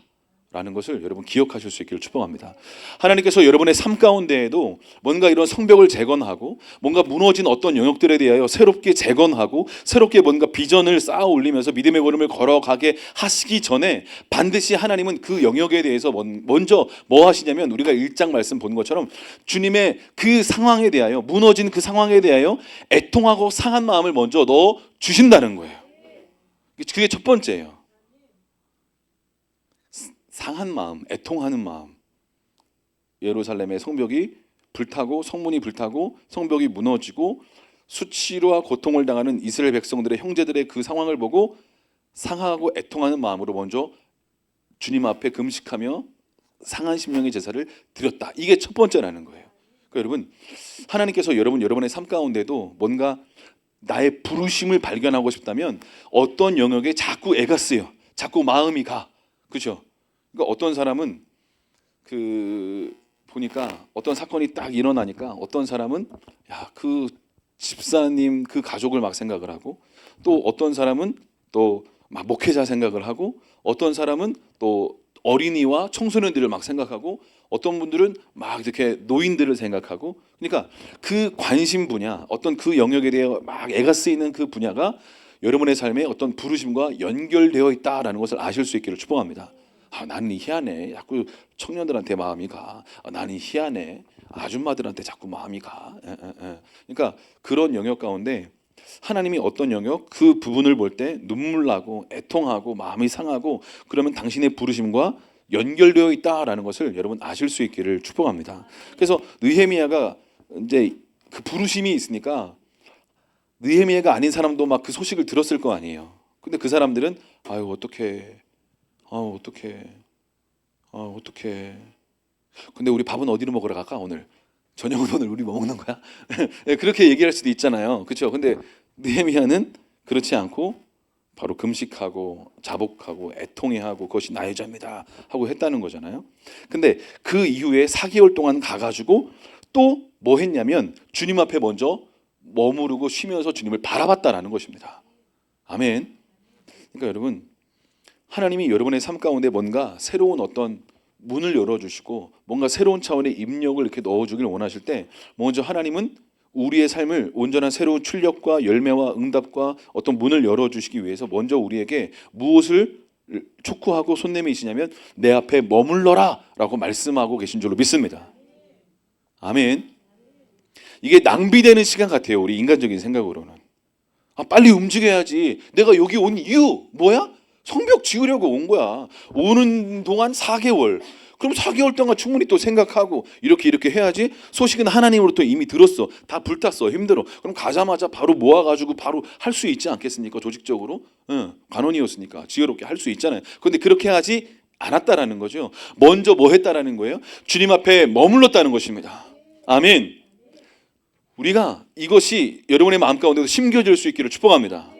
라는 것을 여러분 기억하실 수 있기를 축복합니다. 하나님께서 여러분의 삶 가운데에도 뭔가 이런 성벽을 재건하고 뭔가 무너진 어떤 영역들에 대하여 새롭게 재건하고 새롭게 뭔가 비전을 쌓아 올리면서 믿음의 걸음을 걸어가게 하시기 전에 반드시 하나님은 그 영역에 대해서 먼저 뭐 하시냐면 우리가 1장 말씀 본 것처럼 주님의 그 상황에 대하여 무너진 그 상황에 대하여 애통하고 상한 마음을 먼저 넣어 주신다는 거예요. 그게 첫 번째예요. 상한 마음, 애통하는 마음. 예루살렘의 성벽이 불타고 성문이 불타고 성벽이 무너지고 수치와 고통을 당하는 이스라엘 백성들의 형제들의 그 상황을 보고 상하고 애통하는 마음으로 먼저 주님 앞에 금식하며 상한 심령의 제사를 드렸다. 이게 첫 번째라는 거예요. 그러니까 여러분, 하나님께서 여러분의 삶 가운데도 뭔가 나의 부르심을 발견하고 싶다면 어떤 영역에 자꾸 애가 쓰여, 자꾸 마음이 가, 그렇죠? 그러니까 어떤 사람은 보니까 어떤 사건이 딱 일어나니까 어떤 사람은 그 집사님 그 가족을 막 생각을 하고 또 어떤 사람은 또 막 목회자 생각을 하고 어떤 사람은 또 어린이와 청소년들을 막 생각하고 어떤 분들은 막 이렇게 노인들을 생각하고, 그러니까 그 관심 분야, 어떤 그 영역에 대해 막 애가 쓰이는 그 분야가 여러분의 삶에 어떤 부르심과 연결되어 있다라는 것을 아실 수 있기를 축복합니다. 나는 희한해. 자꾸 청년들한테 마음이 가. 나는 희한해. 아줌마들한테 자꾸 마음이 가. 그러니까 그런 영역 가운데 하나님이 어떤 영역 그 부분을 볼 때 눈물 나고 애통하고 마음이 상하고 그러면 당신의 부르심과 연결되어 있다라는 것을 여러분 아실 수 있기를 축복합니다. 그래서 느헤미야가 이제 그 부르심이 있으니까 느헤미야가 아닌 사람도 막 그 소식을 들었을 거 아니에요. 근데 그 사람들은 아유 어떡해, 어떡해, 어떡해. 근데 우리 밥은 어디로 먹으러 갈까 오늘? 저녁은 오늘 우리 뭐 먹는 거야? 그렇게 얘기할 수도 있잖아요. 그렇죠? 근데 느헤미야는 그렇지 않고 바로 금식하고 자복하고 애통해하고 그것이 나의 죄입니다 하고 했다는 거잖아요. 근데 그 이후에 4개월 동안 가가지고 또 뭐 했냐면 주님 앞에 먼저 머무르고 쉬면서 주님을 바라봤다라는 것입니다. 아멘. 그러니까 여러분, 하나님이 여러분의 삶 가운데 뭔가 새로운 어떤 문을 열어주시고 뭔가 새로운 차원의 입력을 이렇게 넣어주길 원하실 때 먼저 하나님은 우리의 삶을 온전한 새로운 출력과 열매와 응답과 어떤 문을 열어주시기 위해서 먼저 우리에게 무엇을 촉구하고 손내미시냐면 내 앞에 머물러라 라고 말씀하고 계신 줄로 믿습니다. 아멘. 이게 낭비되는 시간 같아요. 우리 인간적인 생각으로는. 빨리 움직여야지. 내가 여기 온 이유 뭐야? 성벽 지으려고 온 거야. 오는 동안 4개월. 그럼 4개월 동안 충분히 또 생각하고 이렇게 해야지. 소식은 하나님으로부터 이미 들었어. 다 불탔어. 힘들어. 그럼 가자마자 바로 모아가지고 바로 할 수 있지 않겠습니까? 조직적으로. 관원이었으니까 지혜롭게 할 수 있잖아요. 그런데 그렇게 하지 않았다라는 거죠. 먼저 뭐 했다라는 거예요? 주님 앞에 머물렀다는 것입니다. 아멘. 우리가 이것이 여러분의 마음 가운데도 심겨질 수 있기를 축복합니다.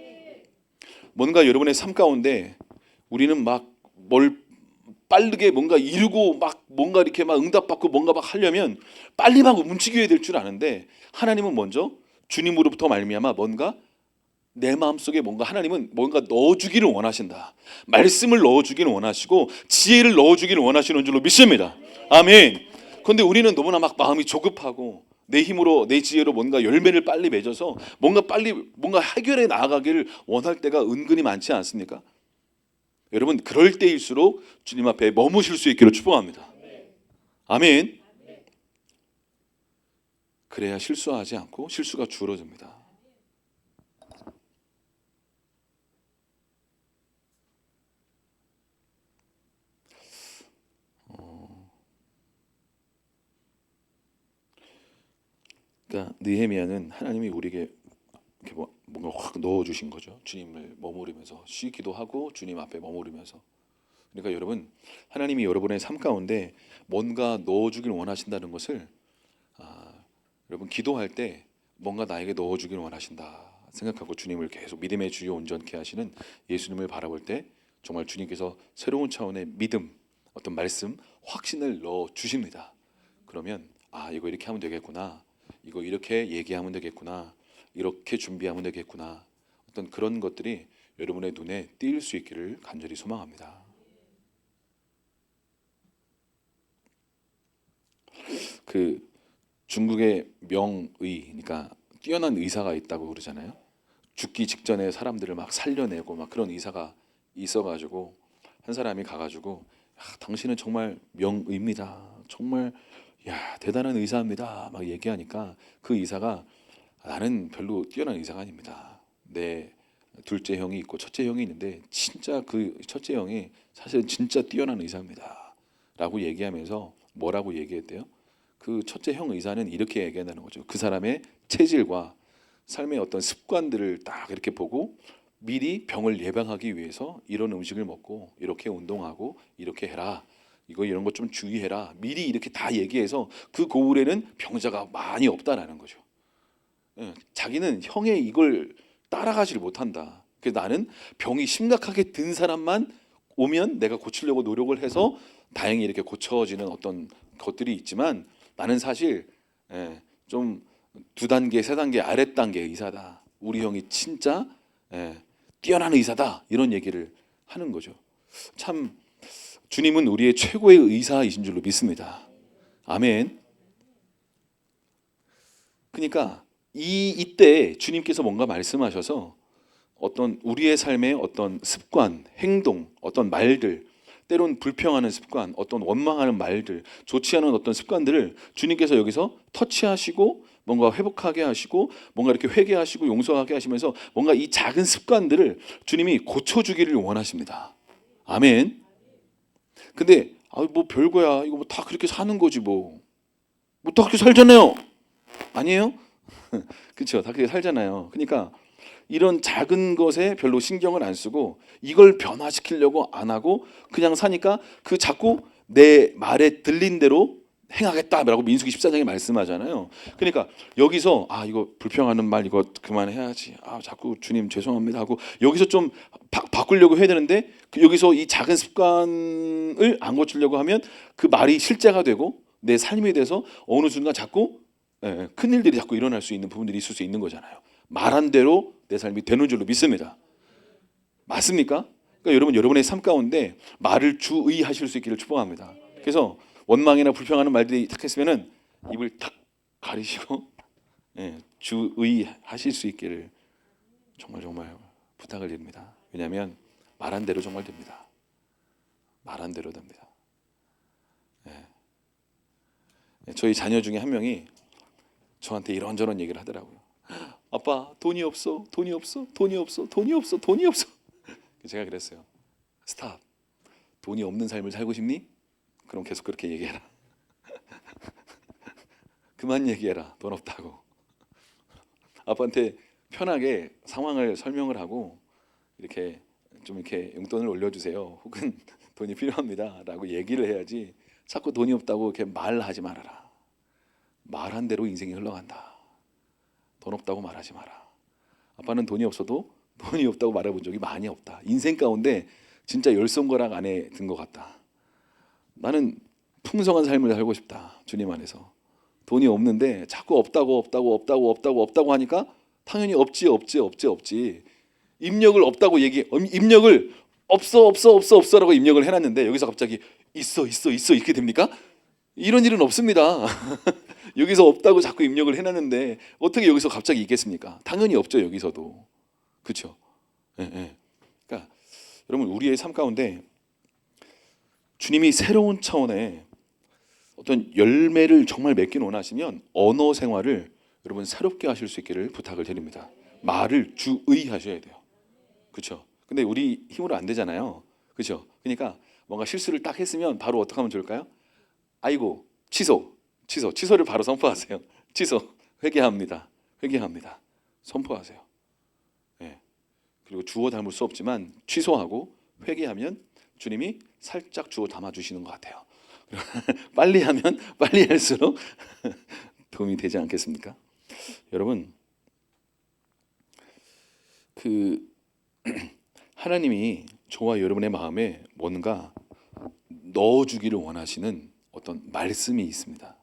뭔가 여러분의 삶 가운데 우리는 막 뭘 빠르게 뭔가 이루고 막 뭔가 이렇게 막 응답받고 뭔가 막 하려면 빨리 막 움직여야 될 줄 아는데 하나님은 먼저 주님으로부터 말미암아 뭔가 내 마음속에 뭔가 하나님은 뭔가 넣어주기를 원하신다. 말씀을 넣어주기를 원하시고 지혜를 넣어주기를 원하시는 줄로 믿습니다. 아멘. 그런데 우리는 너무나 막 마음이 조급하고 내 힘으로 내 지혜로 뭔가 열매를 빨리 맺어서 뭔가 빨리 뭔가 해결해 나아가기를 원할 때가 은근히 많지 않습니까? 여러분 그럴 때일수록 주님 앞에 머무실 수 있기를 축복합니다. 아멘. 그래야 실수하지 않고 실수가 줄어듭니다. 그러니까 느헤미야는 하나님이 우리에게 이렇게 뭔가 확 넣어주신 거죠. 주님을 머무르면서 쉬기도 하고 주님 앞에 머무르면서. 그러니까 여러분 하나님이 여러분의 삶 가운데 뭔가 넣어주길 원하신다는 것을 여러분 기도할 때 뭔가 나에게 넣어주길 원하신다 생각하고 주님을 계속 믿음의 주요 온전케 하시는 예수님을 바라볼 때 정말 주님께서 새로운 차원의 믿음, 어떤 말씀, 확신을 넣어주십니다. 그러면 이거 이렇게 하면 되겠구나, 이거 이렇게 얘기하면 되겠구나, 이렇게 준비하면 되겠구나, 어떤 그런 것들이 여러분의 눈에 띌 수 있기를 간절히 소망합니다. 그 중국의 명의, 그러니까 뛰어난 의사가 있다고 그러잖아요. 죽기 직전에 사람들을 막 살려내고 막 그런 의사가 있어가지고 한 사람이 가가지고 당신은 정말 명의입니다. 정말 대단한 의사입니다. 막 얘기하니까 그 의사가 나는 별로 뛰어난 의사가 아닙니다. 내 둘째 형이 있고 첫째 형이 있는데 진짜 그 첫째 형이 사실 진짜 뛰어난 의사입니다. 라고 얘기하면서 뭐라고 얘기했대요? 그 첫째 형 의사는 이렇게 얘기한다는 거죠. 그 사람의 체질과 삶의 어떤 습관들을 딱 이렇게 보고 미리 병을 예방하기 위해서 이런 음식을 먹고 이렇게 운동하고 이렇게 해라. 이런 것 좀 주의해라. 미리 이렇게 다 얘기해서 그 고울에는 병자가 많이 없다라는 거죠. 자기는 형의 이걸 따라가지를 못한다. 그래서 나는 병이 심각하게 든 사람만 오면 내가 고치려고 노력을 해서 다행히 이렇게 고쳐지는 어떤 것들이 있지만 나는 사실 좀 2단계, 3단계 아랫 단계 의사다. 우리 형이 진짜 뛰어난 의사다. 이런 얘기를 하는 거죠. 참 주님은 우리의 최고의 의사이신 줄로 믿습니다. 아멘. 그러니까 이때 주님께서 뭔가 말씀하셔서 어떤 우리의 삶의 어떤 습관, 행동, 어떤 말들, 때론 불평하는 습관, 어떤 원망하는 말들, 좋지 않은 어떤 습관들을 주님께서 여기서 터치하시고 뭔가 회복하게 하시고 뭔가 이렇게 회개하시고 용서하게 하시면서 뭔가 이 작은 습관들을 주님이 고쳐주기를 원하십니다. 아멘. 근데 뭐 별거야, 이거 뭐 다 그렇게 사는 거지 뭐 다 그렇게 살잖아요. 아니에요? 그렇죠. 다 그렇게 살잖아요. 그러니까 이런 작은 것에 별로 신경을 안 쓰고 이걸 변화시키려고 안 하고 그냥 사니까 그 자꾸 내 말에 들린 대로 행하겠다라고 민수기 14장에 말씀하잖아요. 그러니까 여기서 이거 불평하는 말 이거 그만해야지. 자꾸 주님 죄송합니다 하고 여기서 좀 바꾸려고 해야 되는데 여기서 이 작은 습관을 안 고치려고 하면 그 말이 실제가 되고 내 삶에 대해서 어느 순간 자꾸 큰 일들이 자꾸 일어날 수 있는 부분들이 있을 수 있는 거잖아요. 말한 대로 내 삶이 되는 줄로 믿습니다. 맞습니까? 그러니까 여러분 여러분의 삶 가운데 말을 주의하실 수 있기를 축복합니다. 그래서 원망이나 불평하는 말들이 탁 했으면은 입을 탁 가리시고 주의하실 수 있기를 정말 부탁을 드립니다. 왜냐하면 말한 대로 정말 됩니다. 말한 대로 됩니다. 저희 자녀 중에 한 명이 저한테 이런저런 얘기를 하더라고요. 아빠 돈이 없어, 돈이 없어, 돈이 없어, 돈이 없어, 돈이 없어. 제가 그랬어요. 스탑. 돈이 없는 삶을 살고 싶니? 그럼 계속 그렇게 얘기해라. 그만 얘기해라. 돈 없다고. 아빠한테 편하게 상황을 설명을 하고 이렇게 좀 이렇게 용돈을 올려주세요. 혹은 돈이 필요합니다라고 얘기를 해야지. 자꾸 돈이 없다고 이렇게 말하지 말아라. 말한 대로 인생이 흘러간다. 돈 없다고 말하지 마라. 아빠는 돈이 없어도 돈이 없다고 말해본 적이 많이 없다. 인생 가운데 진짜 열 손가락 안에 든 것 같다. 나는 풍성한 삶을 살고 싶다. 주님 안에서. 돈이 없는데 자꾸 없다고 하니까 당연히 없지. 입력을 없다고 입력을 없어라고 입력을 해놨는데 여기서 갑자기 있어 이렇게 됩니까? 이런 일은 없습니다. 여기서 없다고 자꾸 입력을 해놨는데 어떻게 여기서 갑자기 있겠습니까? 당연히 없죠. 여기서도. 그렇죠? 그러니까 여러분 우리의 삶 가운데 주님이 새로운 차원의 어떤 열매를 정말 맺기를 원하시면 언어 생활을 여러분 새롭게 하실 수 있기를 부탁을 드립니다. 말을 주의하셔야 돼요. 그렇죠? 근데 우리 힘으로 안 되잖아요. 그렇죠? 그러니까 뭔가 실수를 딱 했으면 바로 어떻게 하면 좋을까요? 아이고 취소를 바로 선포하세요. 취소, 회개합니다. 선포하세요. 그리고 주워 담을 수 없지만 취소하고 회개하면 주님이 살짝 주워 담아 주시는 것 같아요. 빨리 하면 빨리 할수록 도움이 되지 않겠습니까? 여러분 하나님이 저와 여러분의 마음에 뭔가 넣어주기를 원하시는 어떤 말씀이 있습니다.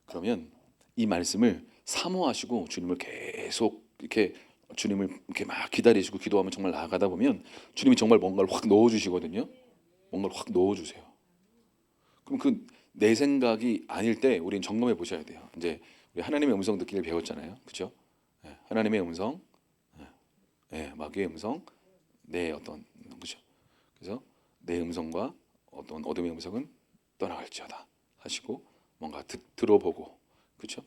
그러면 이 말씀을 사모하시고 주님을 계속 이렇게 주님을 이렇게 막 기다리시고 기도하면 정말 나아가다 보면 주님이 정말 뭔가를 확 넣어주시거든요. 뭔가를 확 넣어주세요. 그럼 그 내 생각이 아닐 때 우리는 점검해 보셔야 돼요. 이제 우리 하나님의 음성 듣기를 배웠잖아요, 그렇죠? 하나님의 음성, 마귀의 음성, 내 어떤 그렇죠? 그래서 내 음성과 어떤 어둠의 음성은 떠나갈지어다 하시고 뭔가 들어보고 그렇죠?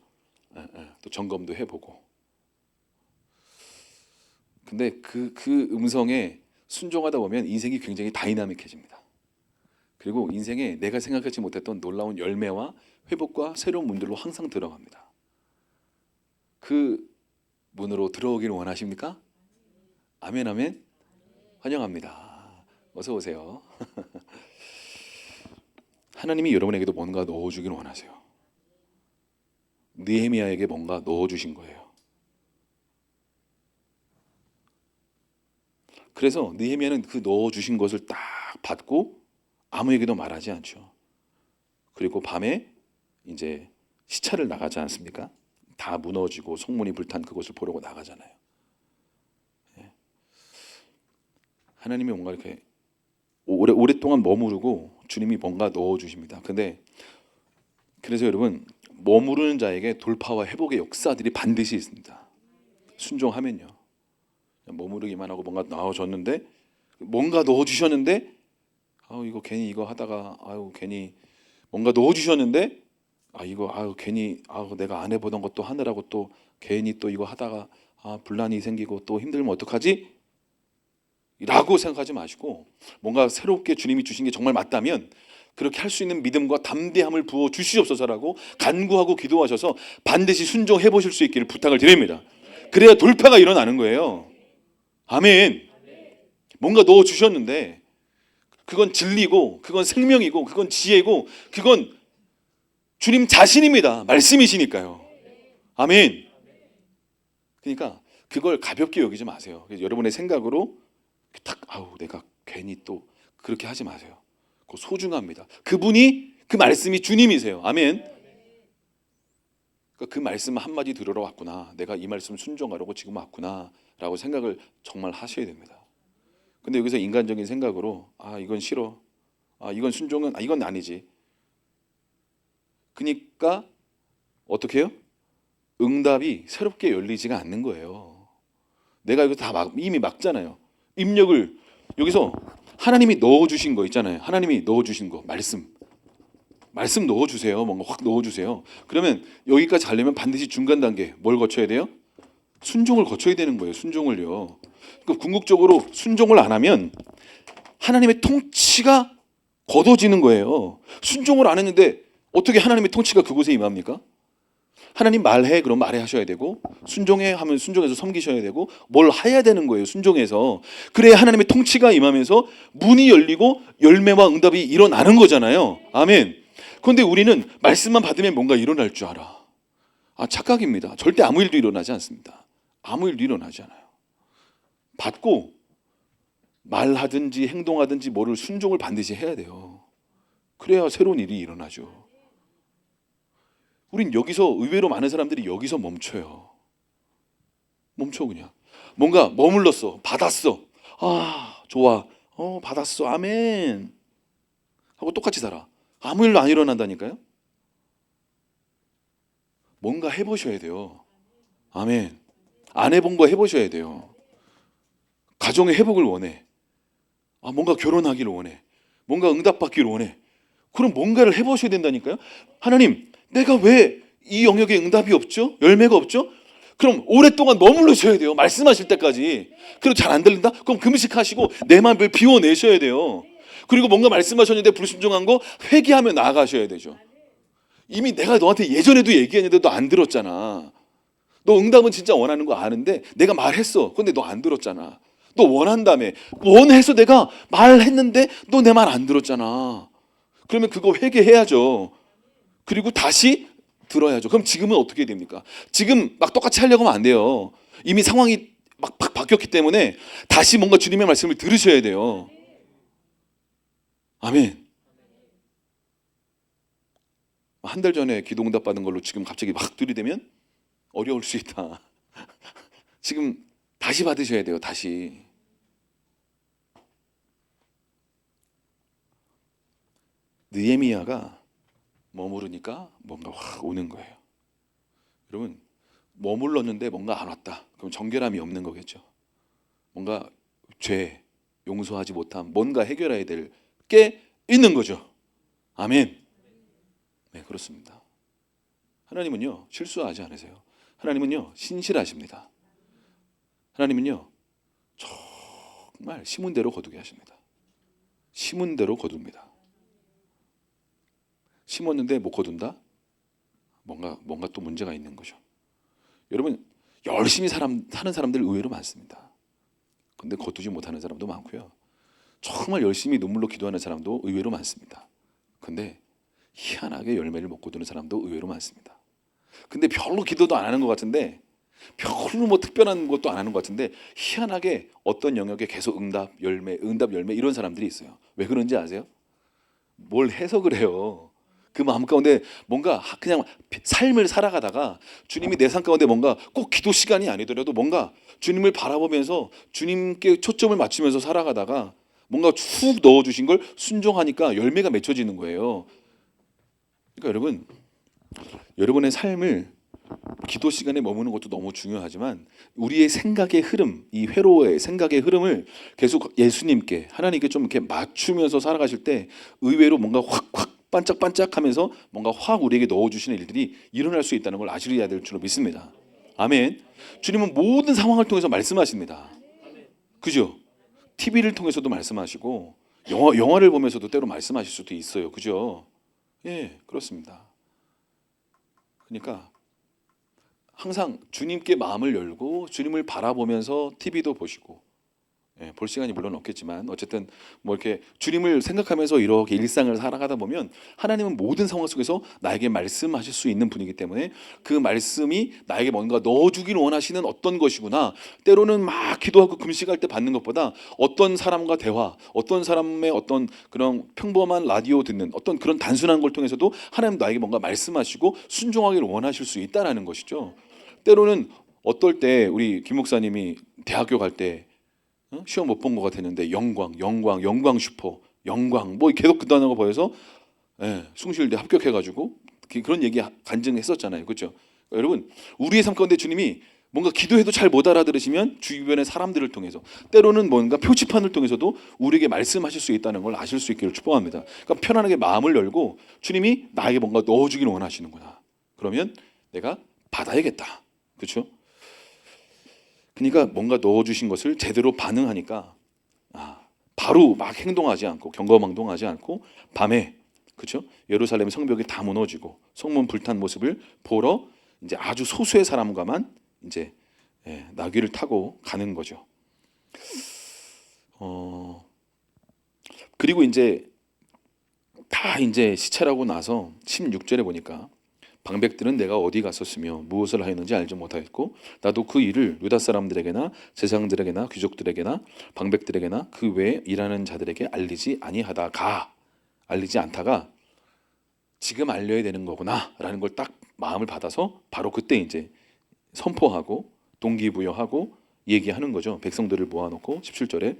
또 점검도 해보고. 근데 그 음성에 순종하다 보면 인생이 굉장히 다이나믹해집니다. 그리고 인생에 내가 생각하지 못했던 놀라운 열매와 회복과 새로운 문들로 항상 들어갑니다. 그 문으로 들어오기를 원하십니까? 아멘 아멘. 환영합니다. 어서 오세요. 하나님이 여러분에게도 뭔가 넣어주기를 원하세요. 느헤미야에게 뭔가 넣어주신 거예요. 그래서 느헤미야는 그 넣어주신 것을 딱 받고 아무에게도 말하지 않죠. 그리고 밤에 이제 시차를 나가지 않습니까? 다 무너지고 성문이 불탄 그것을 보려고 나가잖아요. 하나님이 뭔가 이렇게 오랫동안 머무르고 주님이 뭔가 넣어주십니다. 근데 그래서 여러분, 머무르는 자에게 돌파와 회복의 역사들이 반드시 있습니다. 순종하면요. 머무르기만 하고 뭔가 나와줬는데, 뭔가 넣어주셨는데, 이거 괜히 이거 하다가 괜히 뭔가 넣어주셨는데, 이거 괜히 내가 안 해보던 것도 하느라고 또 괜히 또 이거 하다가 분란이 생기고 또 힘들면 어떡하지? 라고 생각하지 마시고, 뭔가 새롭게 주님이 주신 게 정말 맞다면 그렇게 할 수 있는 믿음과 담대함을 부어 주시옵소서라고 간구하고 기도하셔서 반드시 순종해 보실 수 있기를 부탁을 드립니다. 그래야 돌파가 일어나는 거예요. 아멘. 뭔가 넣어 주셨는데 그건 진리고, 그건 생명이고, 그건 지혜고, 그건 주님 자신입니다. 말씀이시니까요. 아멘. 그러니까 그걸 가볍게 여기지 마세요. 여러분의 생각으로 딱 내가 괜히 또 그렇게 하지 마세요. 그거 소중합니다. 그분이, 그 말씀이 주님이세요. 아멘. 그러니까 그 말씀 한마디 들으러 왔구나, 내가 이 말씀 순종하려고 지금 왔구나 라고 생각을 정말 하셔야 됩니다. 근데 여기서 인간적인 생각으로 이건 싫어, 이건 순종은 이건 아니지. 그러니까 어떻게 해요? 응답이 새롭게 열리지가 않는 거예요. 내가 이거 다 이미 막잖아요. 입력을 여기서 하나님이 넣어주신 거 있잖아요. 하나님이 넣어주신 거, 말씀 넣어주세요. 뭔가 확 넣어주세요. 그러면 여기까지 가려면 반드시 중간 단계 뭘 거쳐야 돼요? 순종을 거쳐야 되는 거예요. 순종을요. 그러니까 궁극적으로 순종을 안 하면 하나님의 통치가 거둬지는 거예요. 순종을 안 했는데 어떻게 하나님의 통치가 그곳에 임합니까? 하나님 말해, 그럼 말해 하셔야 되고, 순종해 하면 순종해서 섬기셔야 되고, 뭘 해야 되는 거예요. 순종해서. 그래야 하나님의 통치가 임하면서 문이 열리고 열매와 응답이 일어나는 거잖아요. 아멘. 그런데 우리는 말씀만 받으면 뭔가 일어날 줄 알아. 착각입니다. 절대 아무 일도 일어나지 않습니다. 아무 일도 일어나지 않아요. 받고 말하든지 행동하든지 뭐를 순종을 반드시 해야 돼요. 그래야 새로운 일이 일어나죠. 우린 여기서, 의외로 많은 사람들이 여기서 멈춰요. 멈춰. 그냥 뭔가 머물렀어, 받았어, 좋아, 받았어, 아멘 하고 똑같이 살아. 아무 일도 안 일어난다니까요. 뭔가 해보셔야 돼요. 아멘. 안 해본 거 해보셔야 돼요. 가정의 회복을 원해. 뭔가 결혼하기를 원해. 뭔가 응답받기를 원해. 그럼 뭔가를 해보셔야 된다니까요. 하나님, 내가 왜 이 영역에 응답이 없죠? 열매가 없죠? 그럼 오랫동안 머무르셔야 돼요. 말씀하실 때까지. 그리고 잘 안 들린다? 그럼 금식하시고 내 마음을 비워내셔야 돼요. 그리고 뭔가 말씀하셨는데 불순종한 거 회개하며 나아가셔야 되죠. 이미 내가 너한테 예전에도 얘기했는데 너 안 들었잖아. 너 응답은 진짜 원하는 거 아는데 내가 말했어. 근데 너 안 들었잖아. 너 원한다며. 원해서 내가 말했는데 너 내 말 안 들었잖아. 그러면 그거 회개해야죠. 그리고 다시 들어야죠. 그럼 지금은 어떻게 됩니까? 지금 막 똑같이 하려고 하면 안 돼요. 이미 상황이 막 바뀌었기 때문에 다시 뭔가 주님의 말씀을 들으셔야 돼요. 아멘. 한 달 전에 기도응답 받은 걸로 지금 갑자기 막 들이대면 어려울 수 있다. 지금 다시 받으셔야 돼요. 다시. 느헤미야가 머무르니까 뭔가 확 오는 거예요. 여러분, 머물렀는데 뭔가 안 왔다. 그럼 정결함이 없는 거겠죠. 뭔가 죄, 용서하지 못함, 뭔가 해결해야 될 게 있는 거죠. 아멘. 네, 그렇습니다. 하나님은요, 실수하지 않으세요. 하나님은요, 신실하십니다. 하나님은요, 정말 심은 대로 거두게 하십니다. 심은 대로 거둡니다. 심었는데 못 거둔다? 뭔가 또 문제가 있는 거죠. 여러분, 열심히 사는 사람들 의외로 많습니다. 근데 거두지 못하는 사람도 많고요. 정말 열심히 눈물로 기도하는 사람도 의외로 많습니다. 근데 희한하게 열매를 못 거두는 사람도 의외로 많습니다. 근데 별로 기도도 안 하는 것 같은데, 별로 뭐 특별한 것도 안 하는 것 같은데, 희한하게 어떤 영역에 계속 응답 열매 이런 사람들이 있어요. 왜 그런지 아세요? 뭘 해서 그래요. 그 마음 가운데 뭔가 그냥 삶을 살아가다가 주님이 내 삶 가운데 뭔가 꼭 기도 시간이 아니더라도 뭔가 주님을 바라보면서 주님께 초점을 맞추면서 살아가다가 뭔가 쭉 넣어주신 걸 순종하니까 열매가 맺혀지는 거예요. 그러니까 여러분, 여러분의 삶을 기도 시간에 머무는 것도 너무 중요하지만 우리의 생각의 흐름, 이 회로의 생각의 흐름을 계속 예수님께 하나님께 좀 이렇게 맞추면서 살아가실 때 의외로 뭔가 확확 반짝반짝하면서 뭔가 확 우리에게 넣어주시는 일들이 일어날 수 있다는 걸 아시려야 될 줄로 믿습니다. 아멘. 주님은 모든 상황을 통해서 말씀하십니다. 그죠? TV를 통해서도 말씀하시고 영화를 보면서도 때로 말씀하실 수도 있어요. 그죠? 예, 그렇습니다. 그러니까 항상 주님께 마음을 열고 주님을 바라보면서 TV도 보시고, 예, 볼 시간이 물론 없겠지만 어쨌든 뭐 이렇게 주님을 생각하면서 이렇게 일상을 살아가다 보면 하나님은 모든 상황 속에서 나에게 말씀하실 수 있는 분이기 때문에 그 말씀이 나에게 뭔가 넣어주길 원하시는 어떤 것이구나. 때로는 막 기도하고 금식할 때 받는 것보다 어떤 사람과 대화, 어떤 사람의 어떤 그런 평범한 라디오 듣는 어떤 그런 단순한 걸 통해서도 하나님 나에게 뭔가 말씀하시고 순종하기를 원하실 수 있다라는 것이죠. 때로는 어떨 때 우리 김 목사님이 대학교 갈때 시험 못 본 것 같았는데 영광 슈퍼 영광 뭐 계속 그 단어가 보여서, 예, 숭실대 합격해가지고 그런 얘기 간증했었잖아요. 그렇죠? 여러분, 우리의 삶 가운데 주님이 뭔가 기도해도 잘 못 알아들으시면 주변의 사람들을 통해서 때로는 뭔가 표지판을 통해서도 우리에게 말씀하실 수 있다는 걸 아실 수 있기를 축복합니다. 그러니까 편안하게 마음을 열고 주님이 나에게 뭔가 넣어주기를 원하시는구나. 그러면 내가 받아야겠다. 그렇죠? 그러니까 뭔가 넣어주신 것을 제대로 반응하니까 바로 막 행동하지 않고 경거망동하지 않고 밤에, 그렇죠? 예루살렘 성벽이 다 무너지고 성문 불탄 모습을 보러 이제 아주 소수의 사람과만 이제, 예, 나귀를 타고 가는 거죠. 그리고 이제 다 이제 시찰하고 나서 16절에 보니까 방백들은 내가 어디 갔었으며 무엇을 하였는지 알지 못하였고 나도 그 일을 유다 사람들에게나 제사장들에게나 귀족들에게나 방백들에게나 그 외에 일하는 자들에게 알리지 않다가 지금 알려야 되는 거구나라는 걸 딱 마음을 받아서 바로 그때 이제 선포하고 동기부여하고 얘기하는 거죠. 백성들을 모아놓고 17절에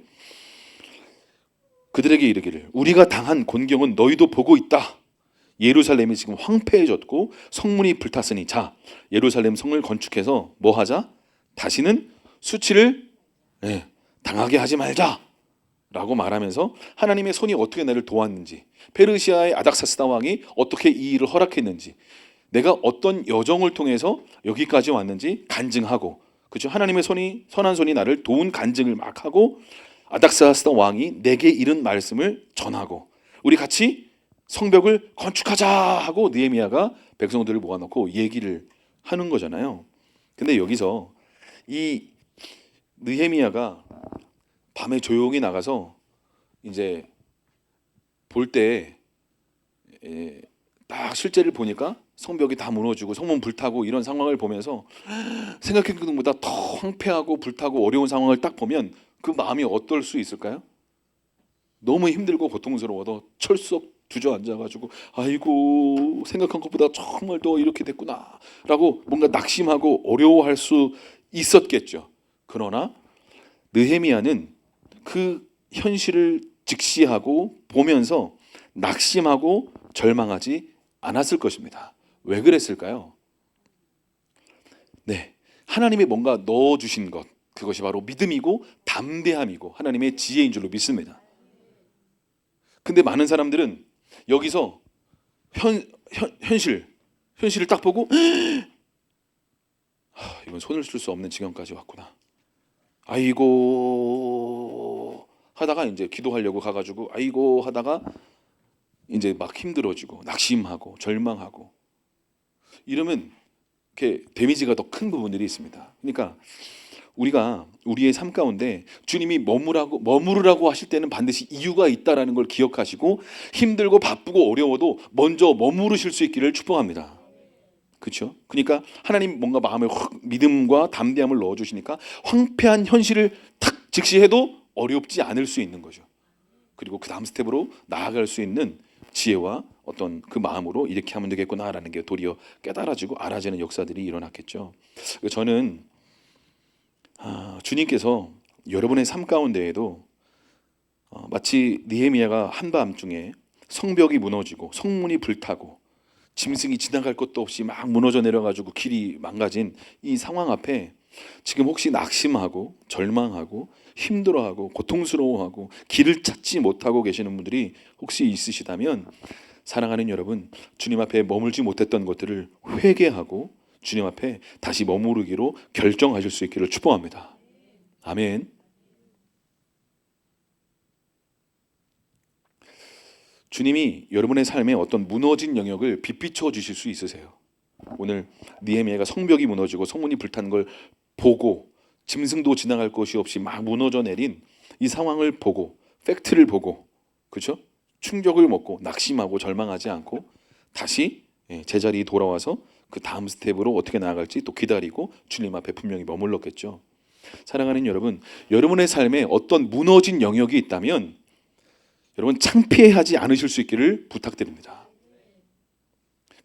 그들에게 이르기를 우리가 당한 곤경은 너희도 보고 있다. 예루살렘이 지금 황폐해졌고 성문이 불탔으니 자 예루살렘 성을 건축해서 뭐 하자? 다시는 수치를, 예, 당하게 하지 말자 라고 말하면서 하나님의 손이 어떻게 나를 도왔는지, 페르시아의 아닥사스다 왕이 어떻게 이 일을 허락했는지, 내가 어떤 여정을 통해서 여기까지 왔는지 간증하고, 그렇죠? 하나님의 손이, 선한 손이 나를 도운 간증을 막 하고 아닥사스다 왕이 내게 이른 말씀을 전하고 우리 같이 성벽을 건축하자 하고 느헤미야가 백성들을 모아놓고 얘기를 하는 거잖아요. 근데 여기서 이 느헤미야가 밤에 조용히 나가서 이제 볼 때 딱 실제를 보니까 성벽이 다 무너지고 성문 불타고 이런 상황을 보면서 생각했던 것보다 더 황폐하고 불타고 어려운 상황을 딱 보면 그 마음이 어떨 수 있을까요? 너무 힘들고 고통스러워도 철썩 주저앉아가지고 아이고 생각한 것보다 정말 더 이렇게 됐구나라고 뭔가 낙심하고 어려워할 수 있었겠죠. 그러나 느헤미야는 그 현실을 직시하고 보면서 낙심하고 절망하지 않았을 것입니다. 왜 그랬을까요? 네, 하나님이 뭔가 넣어주신 것, 그것이 바로 믿음이고 담대함이고 하나님의 지혜인 줄로 믿습니다. 근데 많은 사람들은 여기서 현실을 딱 보고 이건 손을 쓸 수 없는 지경까지 왔구나. 아이고 하다가 이제 기도하려고 가가지고 아이고 하다가 이제 막 힘들어지고 낙심하고 절망하고 이러면 이렇게 데미지가 더 큰 부분들이 있습니다. 그러니까 우리가 우리의 삶 가운데 주님이 머무르라고 하실 때는 반드시 이유가 있다라는 걸 기억하시고 힘들고 바쁘고 어려워도 먼저 머무르실 수 있기를 축복합니다. 그렇죠? 그러니까 하나님 뭔가 마음에 확 믿음과 담대함을 넣어주시니까 황폐한 현실을 탁 직시해도 어렵지 않을 수 있는 거죠. 그리고 그 다음 스텝으로 나아갈 수 있는 지혜와 어떤 그 마음으로 이렇게 하면 되겠구나라는 게 도리어 깨달아지고 알아지는 역사들이 일어났겠죠. 저는 주님께서 여러분의 삶 가운데에도 마치 느헤미야가 한밤중에 성벽이 무너지고 성문이 불타고 짐승이 지나갈 것도 없이 막 무너져 내려가지고 길이 망가진 이 상황 앞에 지금 혹시 낙심하고 절망하고 힘들어하고 고통스러워하고 길을 찾지 못하고 계시는 분들이 혹시 있으시다면, 사랑하는 여러분, 주님 앞에 머물지 못했던 것들을 회개하고 주님 앞에 다시 머무르기로 결정하실 수 있기를 축복합니다. 아멘. 주님이 여러분의 삶에 어떤 무너진 영역을 빛비춰 주실 수 있으세요. 오늘 느헤미야가 성벽이 무너지고 성문이 불탄 걸 보고 짐승도 지나갈 곳이 없이 막 무너져 내린 이 상황을 보고, 팩트를 보고, 그렇죠? 충격을 먹고 낙심하고 절망하지 않고 다시 제자리에 돌아와서 그 다음 스텝으로 어떻게 나아갈지 또 기다리고 주님 앞에 분명히 머물렀겠죠. 사랑하는 여러분, 여러분의 삶에 어떤 무너진 영역이 있다면 여러분 창피해하지 않으실 수 있기를 부탁드립니다.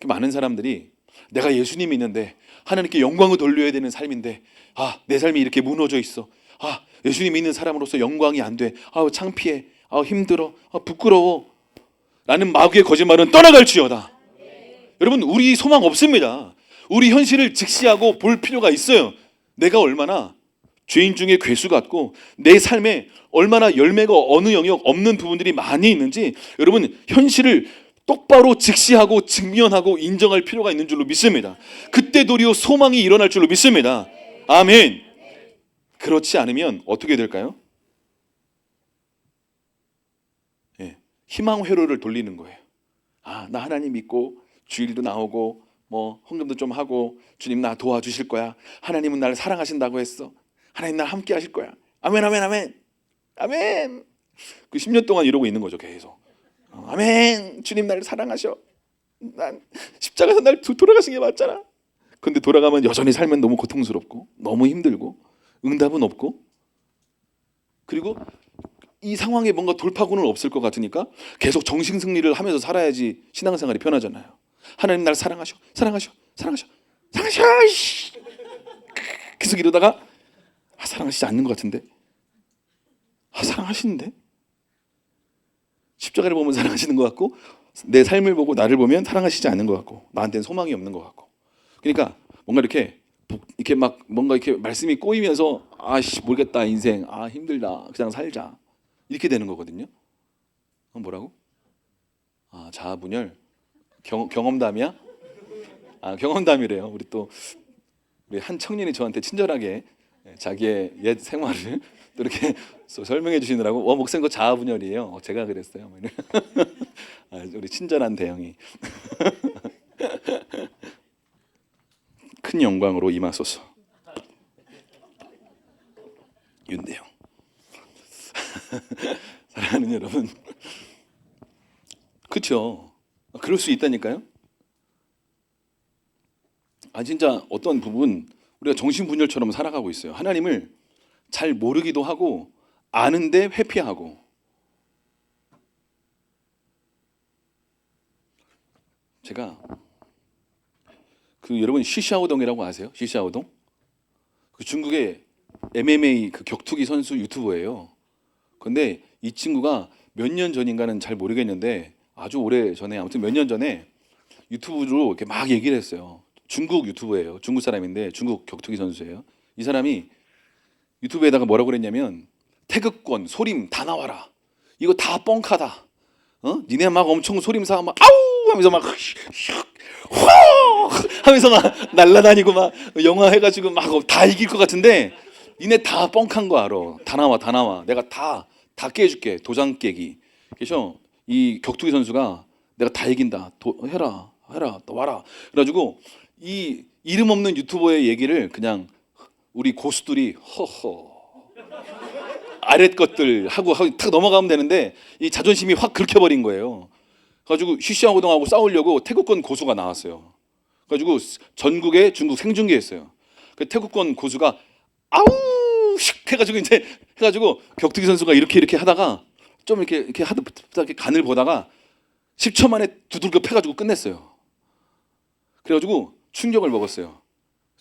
많은 사람들이 내가 예수님이 있는데 하나님께 영광을 돌려야 되는 삶인데 내 삶이 이렇게 무너져 있어. 예수님이 있는 사람으로서 영광이 안 돼. 창피해. 힘들어. 부끄러워. 라는 마귀의 거짓말은 떠나갈지어다. 여러분, 우리 소망 없습니다. 우리 현실을 직시하고 볼 필요가 있어요. 내가 얼마나 죄인 중에 괴수 같고 내 삶에 얼마나 열매가 어느 영역 없는 부분들이 많이 있는지 여러분 현실을 똑바로 직시하고 직면하고 인정할 필요가 있는 줄로 믿습니다. 그때 도리어 소망이 일어날 줄로 믿습니다. 아멘. 그렇지 않으면 어떻게 될까요? 희망 회로를 돌리는 거예요. 나 하나님 믿고 주일도 나오고 뭐 헌금도 좀 하고 주님 나 도와주실 거야. 하나님은 나를 사랑하신다고 했어. 하나님 날 함께 하실 거야. 아멘 아멘 아멘 아멘. 그 10년 동안 이러고 있는 거죠. 계속 아멘. 주님 나를 사랑하셔. 난 십자가에서 날 돌아가신 게 맞잖아. 근데 돌아가면 여전히 살면 너무 고통스럽고 너무 힘들고 응답은 없고, 그리고 이 상황에 뭔가 돌파구는 없을 것 같으니까 계속 정신승리를 하면서 살아야지 신앙생활이 편하잖아요. 하나님 날 사랑하셔 사랑하셔 사랑하셔 사랑하셔. 계속 이러다가 사랑하시지 않는 것 같은데 사랑하시는데, 십자가를 보면 사랑하시는 것 같고 내 삶을 보고 나를 보면 사랑하시지 않는 것 같고 나한테는 소망이 없는 것 같고, 그러니까 뭔가 이렇게 막 뭔가 이렇게 말씀이 꼬이면서 모르겠다 인생 힘들다 그냥 살자 이렇게 되는 거거든요. 뭐라고? 자아분열 경험담이야? 경험담이래요. 우리 한 청년이 저한테 친절하게 자기의 옛 생활을 또 이렇게 설명해 주시느라고 목사님 그 자아분열이에요. 제가 그랬어요. 우리 친절한 대형이 큰 영광으로 임하소서. 윤대영. 사랑하는 여러분, 그렇죠? 그럴 수 있다니까요. 진짜 어떤 부분 우리가 정신분열처럼 살아가고 있어요. 하나님을 잘 모르기도 하고 아는데 회피하고. 제가 여러분 시샤오동이라고 아세요? 시샤오동? 그 중국의 MMA 그 격투기 선수 유튜버예요. 근데 이 친구가 몇 년 전인가는 잘 모르겠는데 아주 오래 전에, 아무튼 몇 년 전에 유튜브로 이렇게 막 얘기를 했어요. 중국 유튜버예요. 중국 사람인데 중국 격투기 선수예요. 이 사람이 유튜브에다가 뭐라고 그랬냐면 태극권, 소림 다 나와라. 이거 다 뻥카다. 니네 막 엄청 소림사 막 아우 하면서 막 하면서 막 날라다니고 막 영화 해가지고 막 다 이길 것 같은데 니네 다 뻥칸 거 알아. 다 나와. 내가 다 깨줄게. 도장 깨기. 그래서 이 격투기 선수가 내가 다 이긴다. 해라. 또 와라. 그래가지고 이 이름 없는 유튜버의 얘기를 그냥 우리 고수들이 허허 아랫 것들 하고 탁 넘어가면 되는데 이 자존심이 확 긁혀버린 거예요. 그래가지고 시시하고동하고 싸우려고 태국권 고수가 나왔어요. 그래가지고 전국에 중국 생중계했어요. 그 태국권 고수가 아우 슉 해가지고 격투기 선수가 이렇게 하다가 좀 이렇게 하다 간을 보다가 10초 만에 두들겨 패가지고 끝냈어요. 그래가지고 충격을 먹었어요.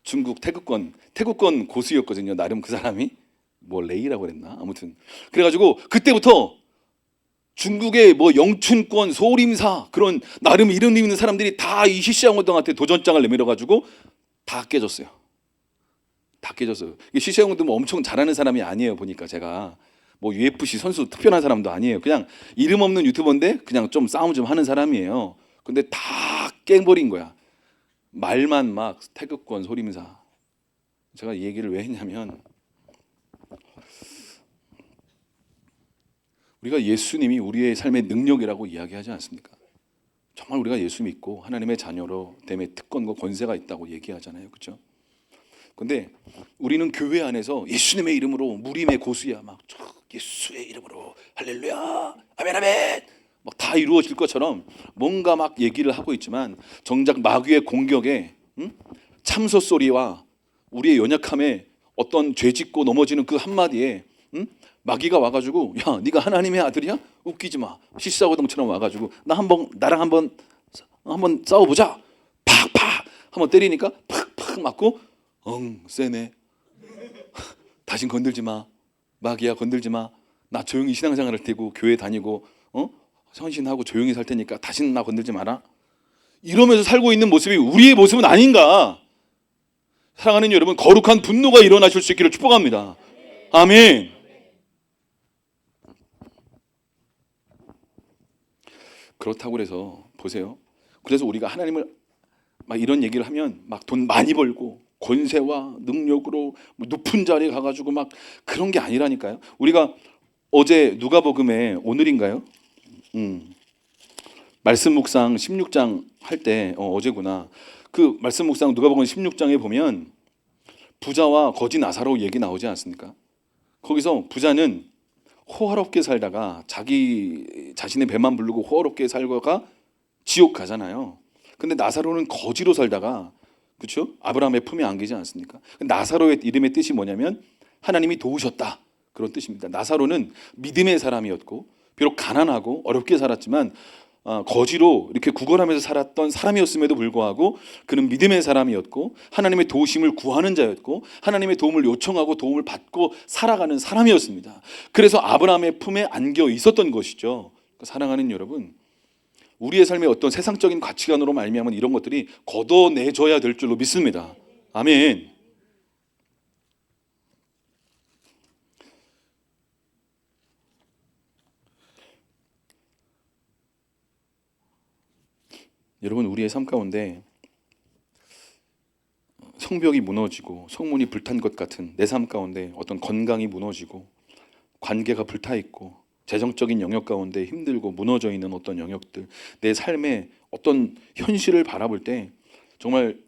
중국 태국권 고수였거든요. 나름 그 사람이 레이라고 그랬나? 아무튼 그래가지고 그때부터 중국의 뭐 영춘권, 소림사 그런 나름 이름 있는 사람들이 다 이 시시양원동한테 도전장을 내밀어 가지고 다 깨졌어요. 다 깨졌어요. 시시양원동 뭐 엄청 잘하는 사람이 아니에요. 보니까 제가 뭐 UFC 선수 특별한 사람도 아니에요. 그냥 이름 없는 유튜버인데 그냥 좀 싸움 좀 하는 사람이에요. 근데 다 깨버린 거야. 말만 막 태극권, 소림사. 제가 이 얘기를 왜 했냐면 우리가 예수님이 우리의 삶의 능력이라고 이야기하지 않습니까? 정말 우리가 예수 믿고 하나님의 자녀로 됨의 특권과 권세가 있다고 얘기하잖아요. 그렇죠? 근데 우리는 교회 안에서 예수님의 이름으로 무림의 고수야. 막 예수의 이름으로 할렐루야 아멘 아멘 막 다 이루어질 것처럼 뭔가 막 얘기를 하고 있지만 정작 마귀의 공격에 참소 소리와 우리의 연약함에 어떤 죄 짓고 넘어지는 그 한마디에 마귀가 와가지고 야 네가 하나님의 아들이야? 웃기지 마. 시사고등처럼 와가지고 나랑 한번 싸워보자. 팍팍 한번 때리니까 팍팍 맞고 세네. 다신 건들지 마. 마귀야 건들지 마. 나 조용히 신앙생활을 떼고 교회 다니고 헌신하고 조용히 살 테니까 다시는 나 건들지 마라. 이러면서 살고 있는 모습이 우리의 모습은 아닌가. 사랑하는 여러분, 거룩한 분노가 일어나실 수 있기를 축복합니다. 아멘. 그렇다고 해서 보세요. 그래서 우리가 하나님을 막 이런 얘기를 하면 막 돈 많이 벌고 권세와 능력으로 높은 자리에 가가지고 막 그런 게 아니라니까요. 우리가 어제 누가복음에 오늘인가요? 말씀 묵상 16장 할 때 어제구나. 그 말씀 묵상 누가복음 16장에 보면 부자와 거지 나사로 얘기 나오지 않습니까? 거기서 부자는 호화롭게 살다가 자기 자신의 배만 부르고 호화롭게 살다가 지옥 가잖아요. 근데 나사로는 거지로 살다가 그렇죠? 아브라함의 품에 안기지 않습니까? 나사로의 이름의 뜻이 뭐냐면 하나님이 도우셨다 그런 뜻입니다. 나사로는 믿음의 사람이었고 비록 가난하고 어렵게 살았지만 거지로 이렇게 구걸하면서 살았던 사람이었음에도 불구하고 그는 믿음의 사람이었고 하나님의 도우심을 구하는 자였고 하나님의 도움을 요청하고 도움을 받고 살아가는 사람이었습니다. 그래서 아브라함의 품에 안겨 있었던 것이죠. 사랑하는 여러분, 우리의 삶의 어떤 세상적인 가치관으로 말미암은 이런 것들이 걷어내줘야 될 줄로 믿습니다. 아멘. 여러분, 우리의 삶 가운데 성벽이 무너지고 성문이 불탄 것 같은 내 삶 가운데 어떤 건강이 무너지고 관계가 불타 있고 재정적인 영역 가운데 힘들고 무너져 있는 어떤 영역들, 내 삶의 어떤 현실을 바라볼 때 정말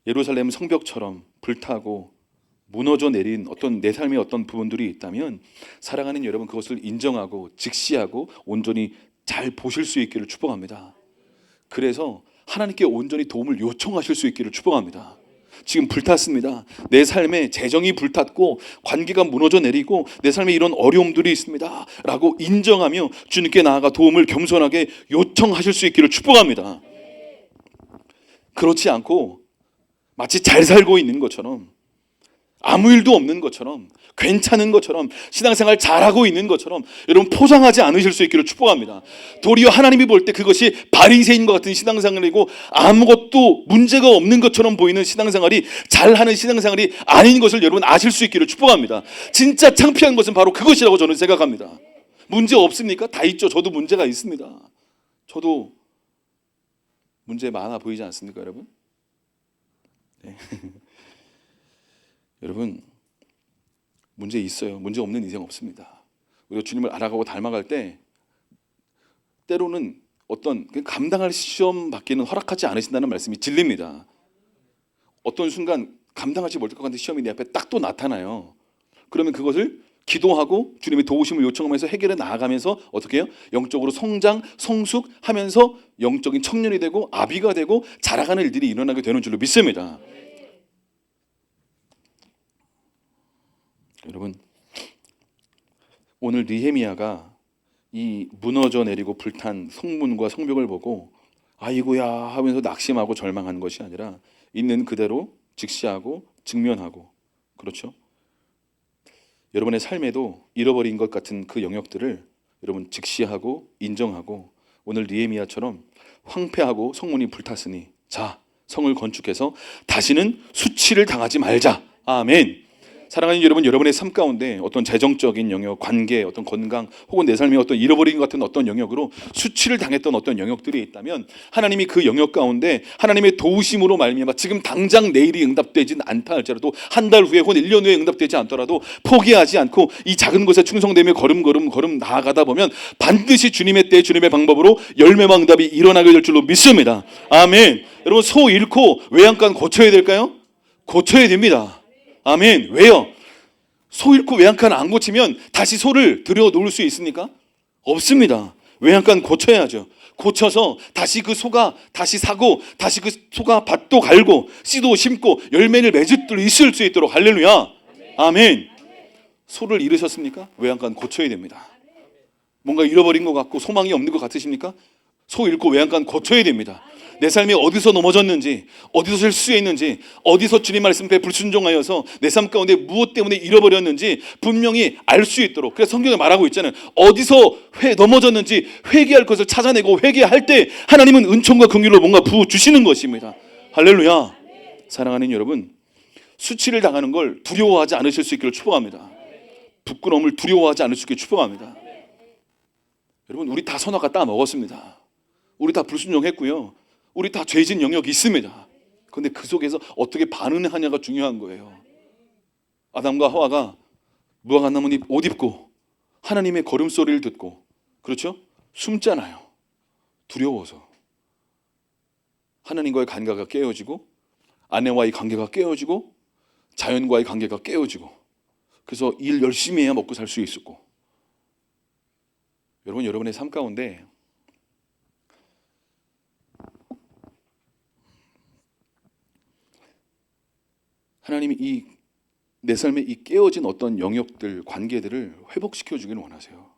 예루살렘 성벽처럼 불타고 무너져 내린 어떤 내 삶의 어떤 부분들이 있다면 사랑하는 여러분, 그것을 인정하고 직시하고 온전히 잘 보실 수 있기를 축복합니다. 그래서 하나님께 온전히 도움을 요청하실 수 있기를 축복합니다. 지금 불탔습니다. 내 삶에 재정이 불탔고 관계가 무너져 내리고 내 삶에 이런 어려움들이 있습니다 라고 인정하며 주님께 나아가 도움을 겸손하게 요청하실 수 있기를 축복합니다. 그렇지 않고 마치 잘 살고 있는 것처럼 아무 일도 없는 것처럼 괜찮은 것처럼 신앙생활 잘하고 있는 것처럼 여러분 포장하지 않으실 수 있기를 축복합니다. 도리어 하나님이 볼 때 그것이 바리새인과 같은 신앙생활이고 아무것도 문제가 없는 것처럼 보이는 신앙생활이 잘하는 신앙생활이 아닌 것을 여러분 아실 수 있기를 축복합니다. 진짜 창피한 것은 바로 그것이라고 저는 생각합니다. 문제 없습니까? 다 있죠. 저도 문제가 있습니다. 저도 문제 많아 보이지 않습니까, 여러분? 네. 여러분, 문제 있어요. 문제 없는 인생 없습니다. 우리가 주님을 알아가고 닮아갈 때 때로는 어떤 감당할 시험밖에는 허락하지 않으신다는 말씀이 진리입니다. 어떤 순간 감당하지 못할 것 같은 시험이 내 앞에 딱 또 나타나요. 그러면 그것을 기도하고 주님의 도우심을 요청하면서 해결해 나아가면서 어떻게 해요? 영적으로 성장, 성숙하면서 영적인 청년이 되고 아비가 되고 자라가는 일들이 일어나게 되는 줄로 믿습니다. 여러분, 오늘 느헤미야가 이 무너져 내리고 불탄 성문과 성벽을 보고 아이고야 하면서 낙심하고 절망한 것이 아니라 있는 그대로 직시하고 직면하고, 그렇죠? 여러분의 삶에도 잃어버린 것 같은 그 영역들을 여러분 직시하고 인정하고 오늘 느헤미야처럼 황폐하고 성문이 불탔으니 자 성을 건축해서 다시는 수치를 당하지 말자. 아멘. 사랑하는 여러분, 여러분의 삶 가운데 어떤 재정적인 영역, 관계, 어떤 건강 혹은 내 삶의 어떤 잃어버린 것 같은 어떤 영역으로 수치를 당했던 어떤 영역들이 있다면 하나님이 그 영역 가운데 하나님의 도우심으로 말미암아 지금 당장 내일이 응답되진 않다 할지라도 한 달 후에 혹은 1년 후에 응답되지 않더라도 포기하지 않고 이 작은 것에 충성되며 걸음 나아가다 보면 반드시 주님의 때 주님의 방법으로 열매와 응답이 일어나게 될 줄로 믿습니다. 아멘. 여러분 소 잃고 외양간 고쳐야 될까요? 고쳐야 됩니다. 아멘. 왜요? 소 잃고 외양간 안 고치면 다시 소를 들여 놓을 수 있습니까? 없습니다. 외양간 고쳐야죠. 고쳐서 다시 그 소가 다시 사고 다시 그 소가 밭도 갈고 씨도 심고 열매를 맺을 수 있을 수 있도록 할렐루야. 아멘. 소를 잃으셨습니까? 외양간 고쳐야 됩니다. 뭔가 잃어버린 것 같고 소망이 없는 것 같으십니까? 소 잃고 외양간 고쳐야 됩니다. 내 삶이 어디서 넘어졌는지, 어디서 실수했는지, 어디서 주님 말씀 앞에 불순종하여서 내 삶 가운데 무엇 때문에 잃어버렸는지 분명히 알 수 있도록. 그래서 성경에 말하고 있잖아요. 어디서 넘어졌는지 회개할 것을 찾아내고 회개할 때 하나님은 은총과 긍휼로 뭔가 부어주시는 것입니다. 할렐루야. 사랑하는 여러분, 수치를 당하는 걸 두려워하지 않으실 수 있기를 축복합니다. 부끄러움을 두려워하지 않을 수 있기를 축복합니다. 여러분, 우리 다 선악과 따 먹었습니다. 우리 다 불순종했고요. 우리 다 죄진 영역이 있습니다. 그런데 그 속에서 어떻게 반응하냐가 중요한 거예요. 아담과 하와가 무화과 나뭇잎 옷 입고 하나님의 걸음소리를 듣고, 그렇죠? 숨잖아요. 두려워서. 하나님과의 관계가 깨어지고 아내와의 관계가 깨어지고 자연과의 관계가 깨어지고, 그래서 일 열심히 해야 먹고 살 수 있었고. 여러분, 여러분의 삶 가운데 하나님이 이 내 삶에 이 깨어진 어떤 영역들, 관계들을 회복시켜 주기를 원하세요.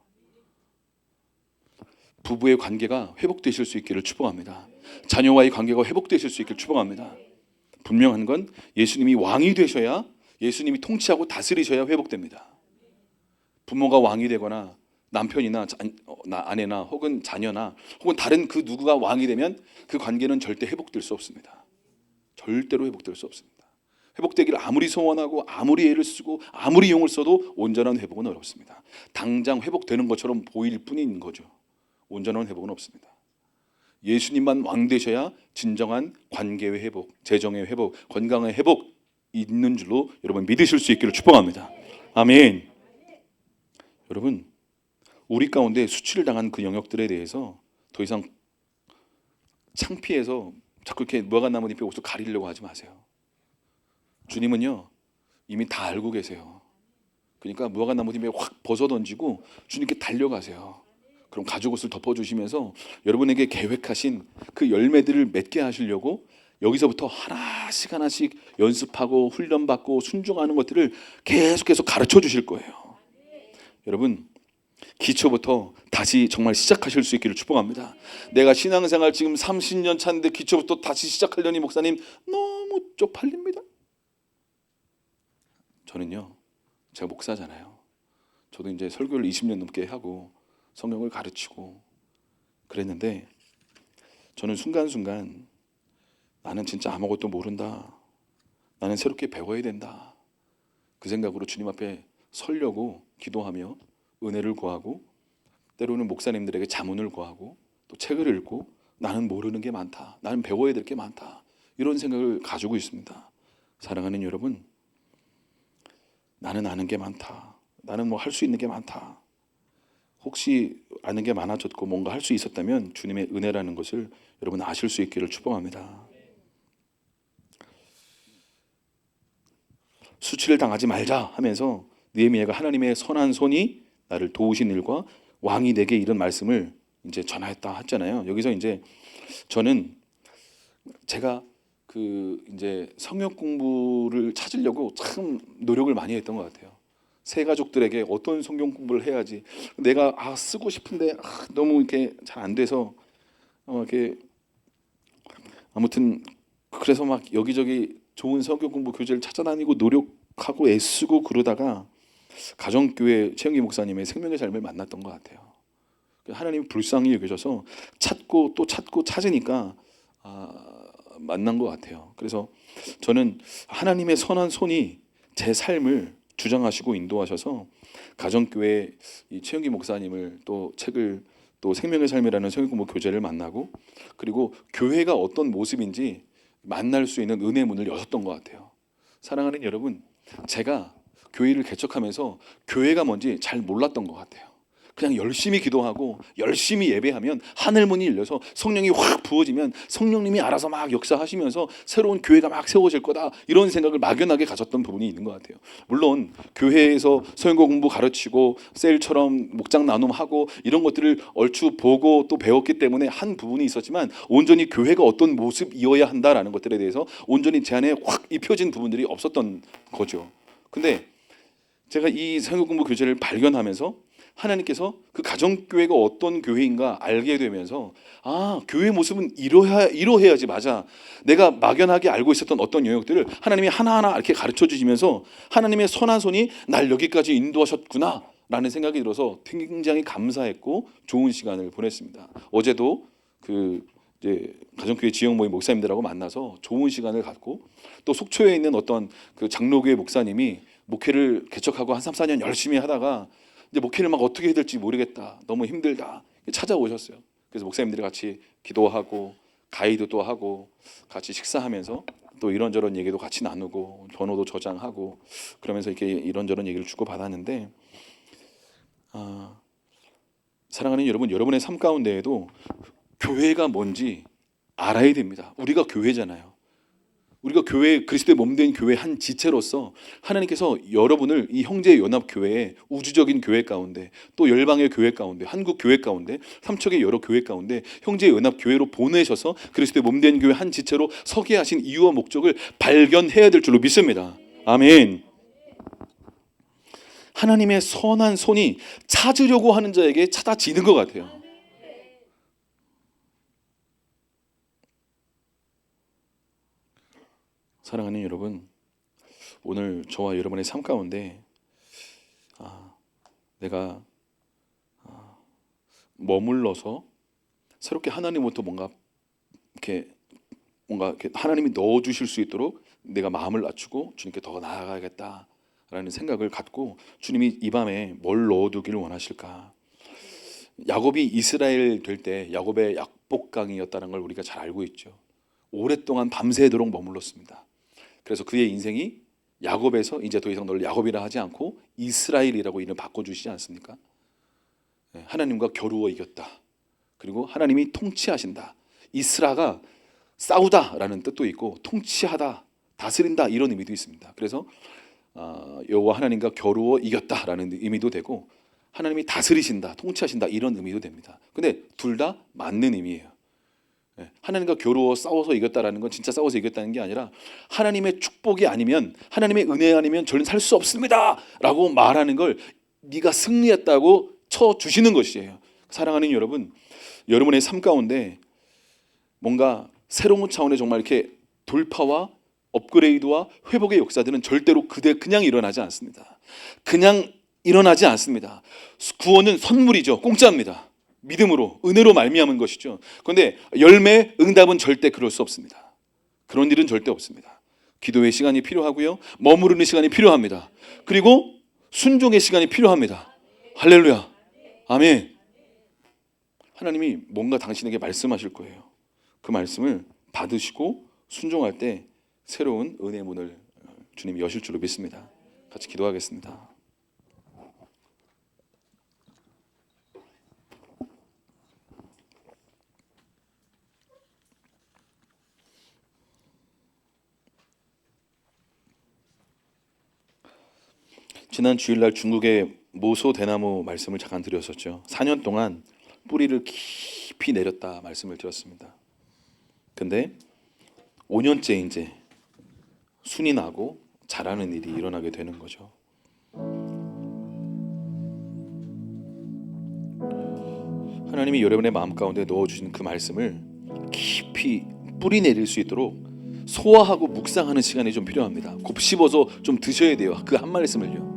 부부의 관계가 회복되실 수 있기를 축복합니다. 자녀와의 관계가 회복되실 수 있기를 축복합니다. 분명한 건 예수님이 왕이 되셔야, 예수님이 통치하고 다스리셔야 회복됩니다. 부모가 왕이 되거나 남편이나 아내나 혹은 자녀나 혹은 다른 그 누구가 왕이 되면 그 관계는 절대 회복될 수 없습니다. 절대로 회복될 수 없습니다. 회복되기를 아무리 소원하고 아무리 애를 쓰고 아무리 용을 써도 온전한 회복은 어렵습니다. 당장 회복되는 것처럼 보일 뿐인 거죠. 온전한 회복은 없습니다. 예수님만 왕 되셔야 진정한 관계의 회복, 재정의 회복, 건강의 회복 있는 줄로 여러분 믿으실 수 있기를 축복합니다. 아멘. 여러분, 우리 가운데 수치를 당한 그 영역들에 대해서 더 이상 창피해서 자꾸 이렇게 무화과 나뭇잎에 옷을 가리려고 하지 마세요. 주님은요 이미 다 알고 계세요. 그러니까 무화과 나뭇잎에 확 벗어 던지고 주님께 달려가세요. 그럼 가죽옷을 덮어주시면서 여러분에게 계획하신 그 열매들을 맺게 하시려고 여기서부터 하나씩 하나씩 연습하고 훈련받고 순종하는 것들을 계속해서 가르쳐 주실 거예요. 여러분, 기초부터 다시 정말 시작하실 수 있기를 축복합니다. 내가 신앙생활 지금 30년 차인데 기초부터 다시 시작하려니 목사님 너무 쪽팔립니다. 저는요, 제가 목사잖아요. 저도 이제 설교를 20년 넘게 하고 성경을 가르치고 그랬는데 저는 순간순간 나는 진짜 아무것도 모른다. 나는 새롭게 배워야 된다. 그 생각으로 주님 앞에 서려고 기도하며 은혜를 구하고 때로는 목사님들에게 자문을 구하고 또 책을 읽고 나는 모르는 게 많다. 나는 배워야 될 게 많다. 이런 생각을 가지고 있습니다. 사랑하는 여러분, 나는 아는 게 많다. 나는 뭐 할 수 있는 게 많다. 혹시 아는 게 많아졌고 뭔가 할 수 있었다면 주님의 은혜라는 것을 여러분 아실 수 있기를 축복합니다. 수치를 당하지 말자 하면서 느헤미야가 하나님의 선한 손이 나를 도우신 일과 왕이 내게 이런 말씀을 이제 전하였다 했잖아요. 여기서 이제 저는 제가 그 이제 성역 공부를 찾으려고 참 노력을 많이 했던 것 같아요. 새 가족들에게 어떤 성경 공부를 해야지 내가 쓰고 싶은데 너무 이렇게 잘 안 돼서 이렇게 아무튼 그래서 막 여기저기 좋은 성경 공부 교재를 찾아다니고 노력하고 애쓰고 그러다가 가정교회 최영기 목사님의 생명의 삶을 만났던 것 같아요. 하나님이 불쌍히 여겨져서 찾고 또 찾고 찾으니까 만난 것 같아요. 그래서 저는 하나님의 선한 손이 제 삶을 주장하시고 인도하셔서 가정교회 이 최영기 목사님을 또 책을 또 생명의 삶이라는 성경공부 교재를 만나고 그리고 교회가 어떤 모습인지 만날 수 있는 은혜의 문을 열었던 것 같아요. 사랑하는 여러분, 제가 교회를 개척하면서 교회가 뭔지 잘 몰랐던 것 같아요. 그냥 열심히 기도하고 열심히 예배하면 하늘문이 열려서 성령이 확 부어지면 성령님이 알아서 막 역사하시면서 새로운 교회가 막 세워질 거다, 이런 생각을 막연하게 가졌던 부분이 있는 것 같아요. 물론 교회에서 서연고 공부 가르치고 셀처럼 목장 나눔하고 이런 것들을 얼추 보고 또 배웠기 때문에 한 부분이 있었지만 온전히 교회가 어떤 모습이어야 한다라는 것들에 대해서 온전히 제 안에 확 입혀진 부분들이 없었던 거죠. 근데 제가 이 성경 공부 교재를 발견하면서 하나님께서 그 가정교회가 어떤 교회인가 알게 되면서 교회의 모습은 이러해야지, 맞아, 내가 막연하게 알고 있었던 어떤 영역들을 하나님이 하나하나 이렇게 가르쳐 주시면서 하나님의 선한 손이 날 여기까지 인도하셨구나 라는 생각이 들어서 굉장히 감사했고 좋은 시간을 보냈습니다. 어제도 이제 가정교회 지역 모임 목사님들하고 만나서 좋은 시간을 갖고 또 속초에 있는 어떤 그 장로교회 목사님이 목회를 개척하고 한 3, 4년 열심히 하다가 이제 목회를 막 어떻게 해야 될지 모르겠다, 너무 힘들다 찾아오셨어요. 그래서 목사님들이 같이 기도하고 가이드도 하고 같이 식사하면서 또 이런저런 얘기도 같이 나누고 번호도 저장하고 그러면서 이렇게 이런저런 얘기를 주고받았는데 사랑하는 여러분, 여러분의 삶 가운데에도 교회가 뭔지 알아야 됩니다. 우리가 교회잖아요. 우리가 교회, 그리스도의 몸된 교회 한 지체로서 하나님께서 여러분을 이 형제 연합 교회의 우주적인 교회 가운데 또 열방의 교회 가운데 한국 교회 가운데 삼척의 여러 교회 가운데 형제 연합 교회로 보내셔서 그리스도의 몸된 교회 한 지체로 서게 하신 이유와 목적을 발견해야 될 줄로 믿습니다. 아멘. 하나님의 선한 손이 찾으려고 하는 자에게 찾아지는 것 같아요. 사랑하는 여러분, 오늘 저와 여러분의 삶 가운데 내가 머물러서 새롭게 하나님부터 뭔가 이렇게 하나님이 넣어주실 수 있도록 내가 마음을 낮추고 주님께 더 나아가야겠다라는 생각을 갖고 주님이 이 밤에 뭘 넣어두기를 원하실까? 야곱이 이스라엘 될 때 야곱의 약복강이었다는 걸 우리가 잘 알고 있죠. 오랫동안 밤새도록 머물렀습니다. 그래서 그의 인생이 야곱에서 이제 더 이상 너를 야곱이라 하지 않고 이스라엘이라고 이름 바꿔주시지 않습니까? 하나님과 겨루어 이겼다. 그리고 하나님이 통치하신다. 이스라가 싸우다라는 뜻도 있고 통치하다, 다스린다 이런 의미도 있습니다. 그래서 여호와 하나님과 겨루어 이겼다라는 의미도 되고 하나님이 다스리신다, 통치하신다 이런 의미도 됩니다. 근데 둘 다 맞는 의미예요. 하나님과 겨루어 싸워서 이겼다라는 건 진짜 싸워서 이겼다는 게 아니라 하나님의 축복이 아니면, 하나님의 은혜 아니면 저는 살 수 없습니다 라고 말하는 걸 네가 승리했다고 쳐주시는 것이에요. 사랑하는 여러분, 여러분의 삶 가운데 뭔가 새로운 차원의 정말 이렇게 돌파와 업그레이드와 회복의 역사들은 절대로 그냥 일어나지 않습니다. 그냥 일어나지 않습니다. 구원은 선물이죠. 공짜입니다. 믿음으로, 은혜로 말미암은 것이죠. 그런데 열매, 응답은 절대 그럴 수 없습니다. 그런 일은 절대 없습니다. 기도의 시간이 필요하고요, 머무르는 시간이 필요합니다. 그리고 순종의 시간이 필요합니다. 할렐루야, 아멘. 하나님이 뭔가 당신에게 말씀하실 거예요. 그 말씀을 받으시고 순종할 때 새로운 은혜의 문을 주님이 여실 줄로 믿습니다. 같이 기도하겠습니다. 지난 주일날 중국의 모소 대나무 말씀을 잠깐 드렸었죠. 4년 동안 뿌리를 깊이 내렸다 말씀을 드렸습니다. 근데 5년째 이제 순이 나고 자라는 일이 일어나게 되는 거죠. 하나님이 여러분의 마음 가운데 넣어주신 그 말씀을 깊이 뿌리 내릴 수 있도록 소화하고 묵상하는 시간이 좀 필요합니다. 곱씹어서 좀 드셔야 돼요. 그 한 말씀을요.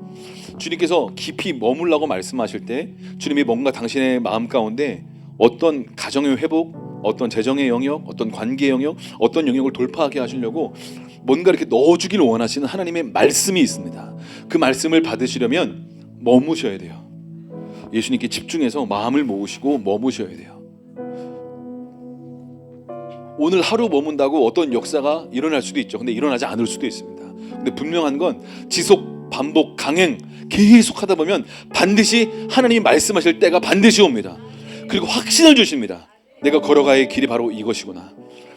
주님께서 깊이 머물라고 말씀하실 때 주님이 뭔가 당신의 마음 가운데 어떤 가정의 회복, 어떤 재정의 영역, 어떤 관계의 영역, 어떤 영역을 돌파하게 하시려고 뭔가 이렇게 넣어주기를 원하시는 하나님의 말씀이 있습니다. 그 말씀을 받으시려면 머무셔야 돼요. 예수님께 집중해서 마음을 모으시고 머무셔야 돼요. 오늘 하루 머문다고 어떤 역사가 일어날 수도 있죠. 근데 일어나지 않을 수도 있습니다. 근데 분명한 건 지속, 반복, 강행 계속 하다 보면 반드시 하나님이 말씀하실 때가 반드시 옵니다. 그리고 확신을 주십니다. 내가 걸어가야 할 길이 바로 이것이구나,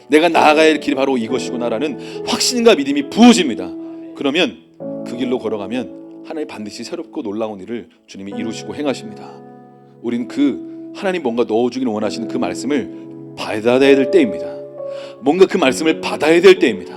내가 나아가야 할 길이 바로 이것이구나 라는 확신과 믿음이 부어집니다. 그러면 그 길로 걸어가면 하나님 반드시 새롭고 놀라운 일을 주님이 이루시고 행하십니다. 우린 그 하나님 뭔가 넣어주기를 원하시는 그 말씀을 받아야 될 때입니다. 뭔가 그 말씀을 받아야 될 때입니다.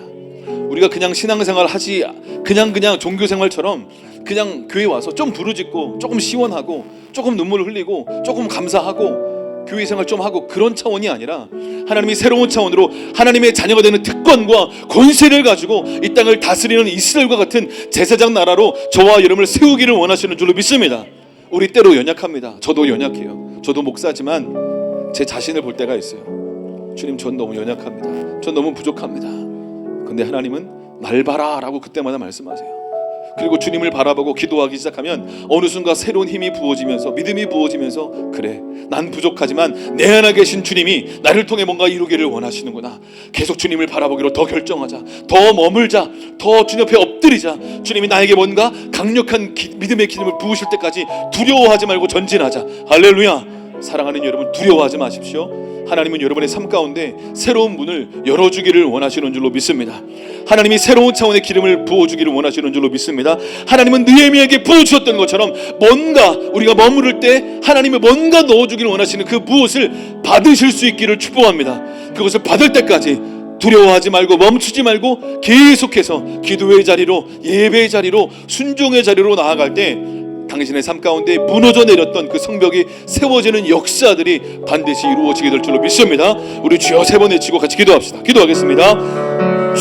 우리가 그냥 신앙생활 하지, 그냥 종교생활처럼 그냥 교회 와서 좀 부르짖고 조금 시원하고 조금 눈물을 흘리고 조금 감사하고 교회 생활 좀 하고 그런 차원이 아니라 하나님이 새로운 차원으로 하나님의 자녀가 되는 특권과 권세를 가지고 이 땅을 다스리는 이스라엘과 같은 제사장 나라로 저와 여러분을 세우기를 원하시는 줄로 믿습니다. 우리 때로 연약합니다. 저도 연약해요. 저도 목사지만 제 자신을 볼 때가 있어요. 주님, 전 너무 연약합니다. 전 너무 부족합니다. 근데 하나님은 날 봐라 라고 그때마다 말씀하세요. 그리고 주님을 바라보고 기도하기 시작하면 어느 순간 새로운 힘이 부어지면서 믿음이 부어지면서, 그래, 난 부족하지만 내 안에 계신 주님이 나를 통해 뭔가 이루기를 원하시는구나. 계속 주님을 바라보기로 더 결정하자, 더 머물자, 더 주님 옆에 엎드리자. 주님이 나에게 뭔가 강력한 믿음의 기름을 부으실 때까지 두려워하지 말고 전진하자. 할렐루야. 사랑하는 여러분, 두려워하지 마십시오. 하나님은 여러분의 삶 가운데 새로운 문을 열어주기를 원하시는 줄로 믿습니다. 하나님이 새로운 차원의 기름을 부어주기를 원하시는 줄로 믿습니다. 하나님은 느헤미야에게 부어주셨던 것처럼 뭔가 우리가 머무를 때 하나님이 뭔가 넣어주기를 원하시는 그 무엇을 받으실 수 있기를 축복합니다. 그것을 받을 때까지 두려워하지 말고 멈추지 말고 계속해서 기도의 자리로, 예배의 자리로, 순종의 자리로 나아갈 때 당신의 삶 가운데 무너져 내렸던 그 성벽이 세워지는 역사들이 반드시 이루어지게 될 줄로 믿습니다. 우리 주여 세 번 외치고 같이 기도합시다. 기도하겠습니다.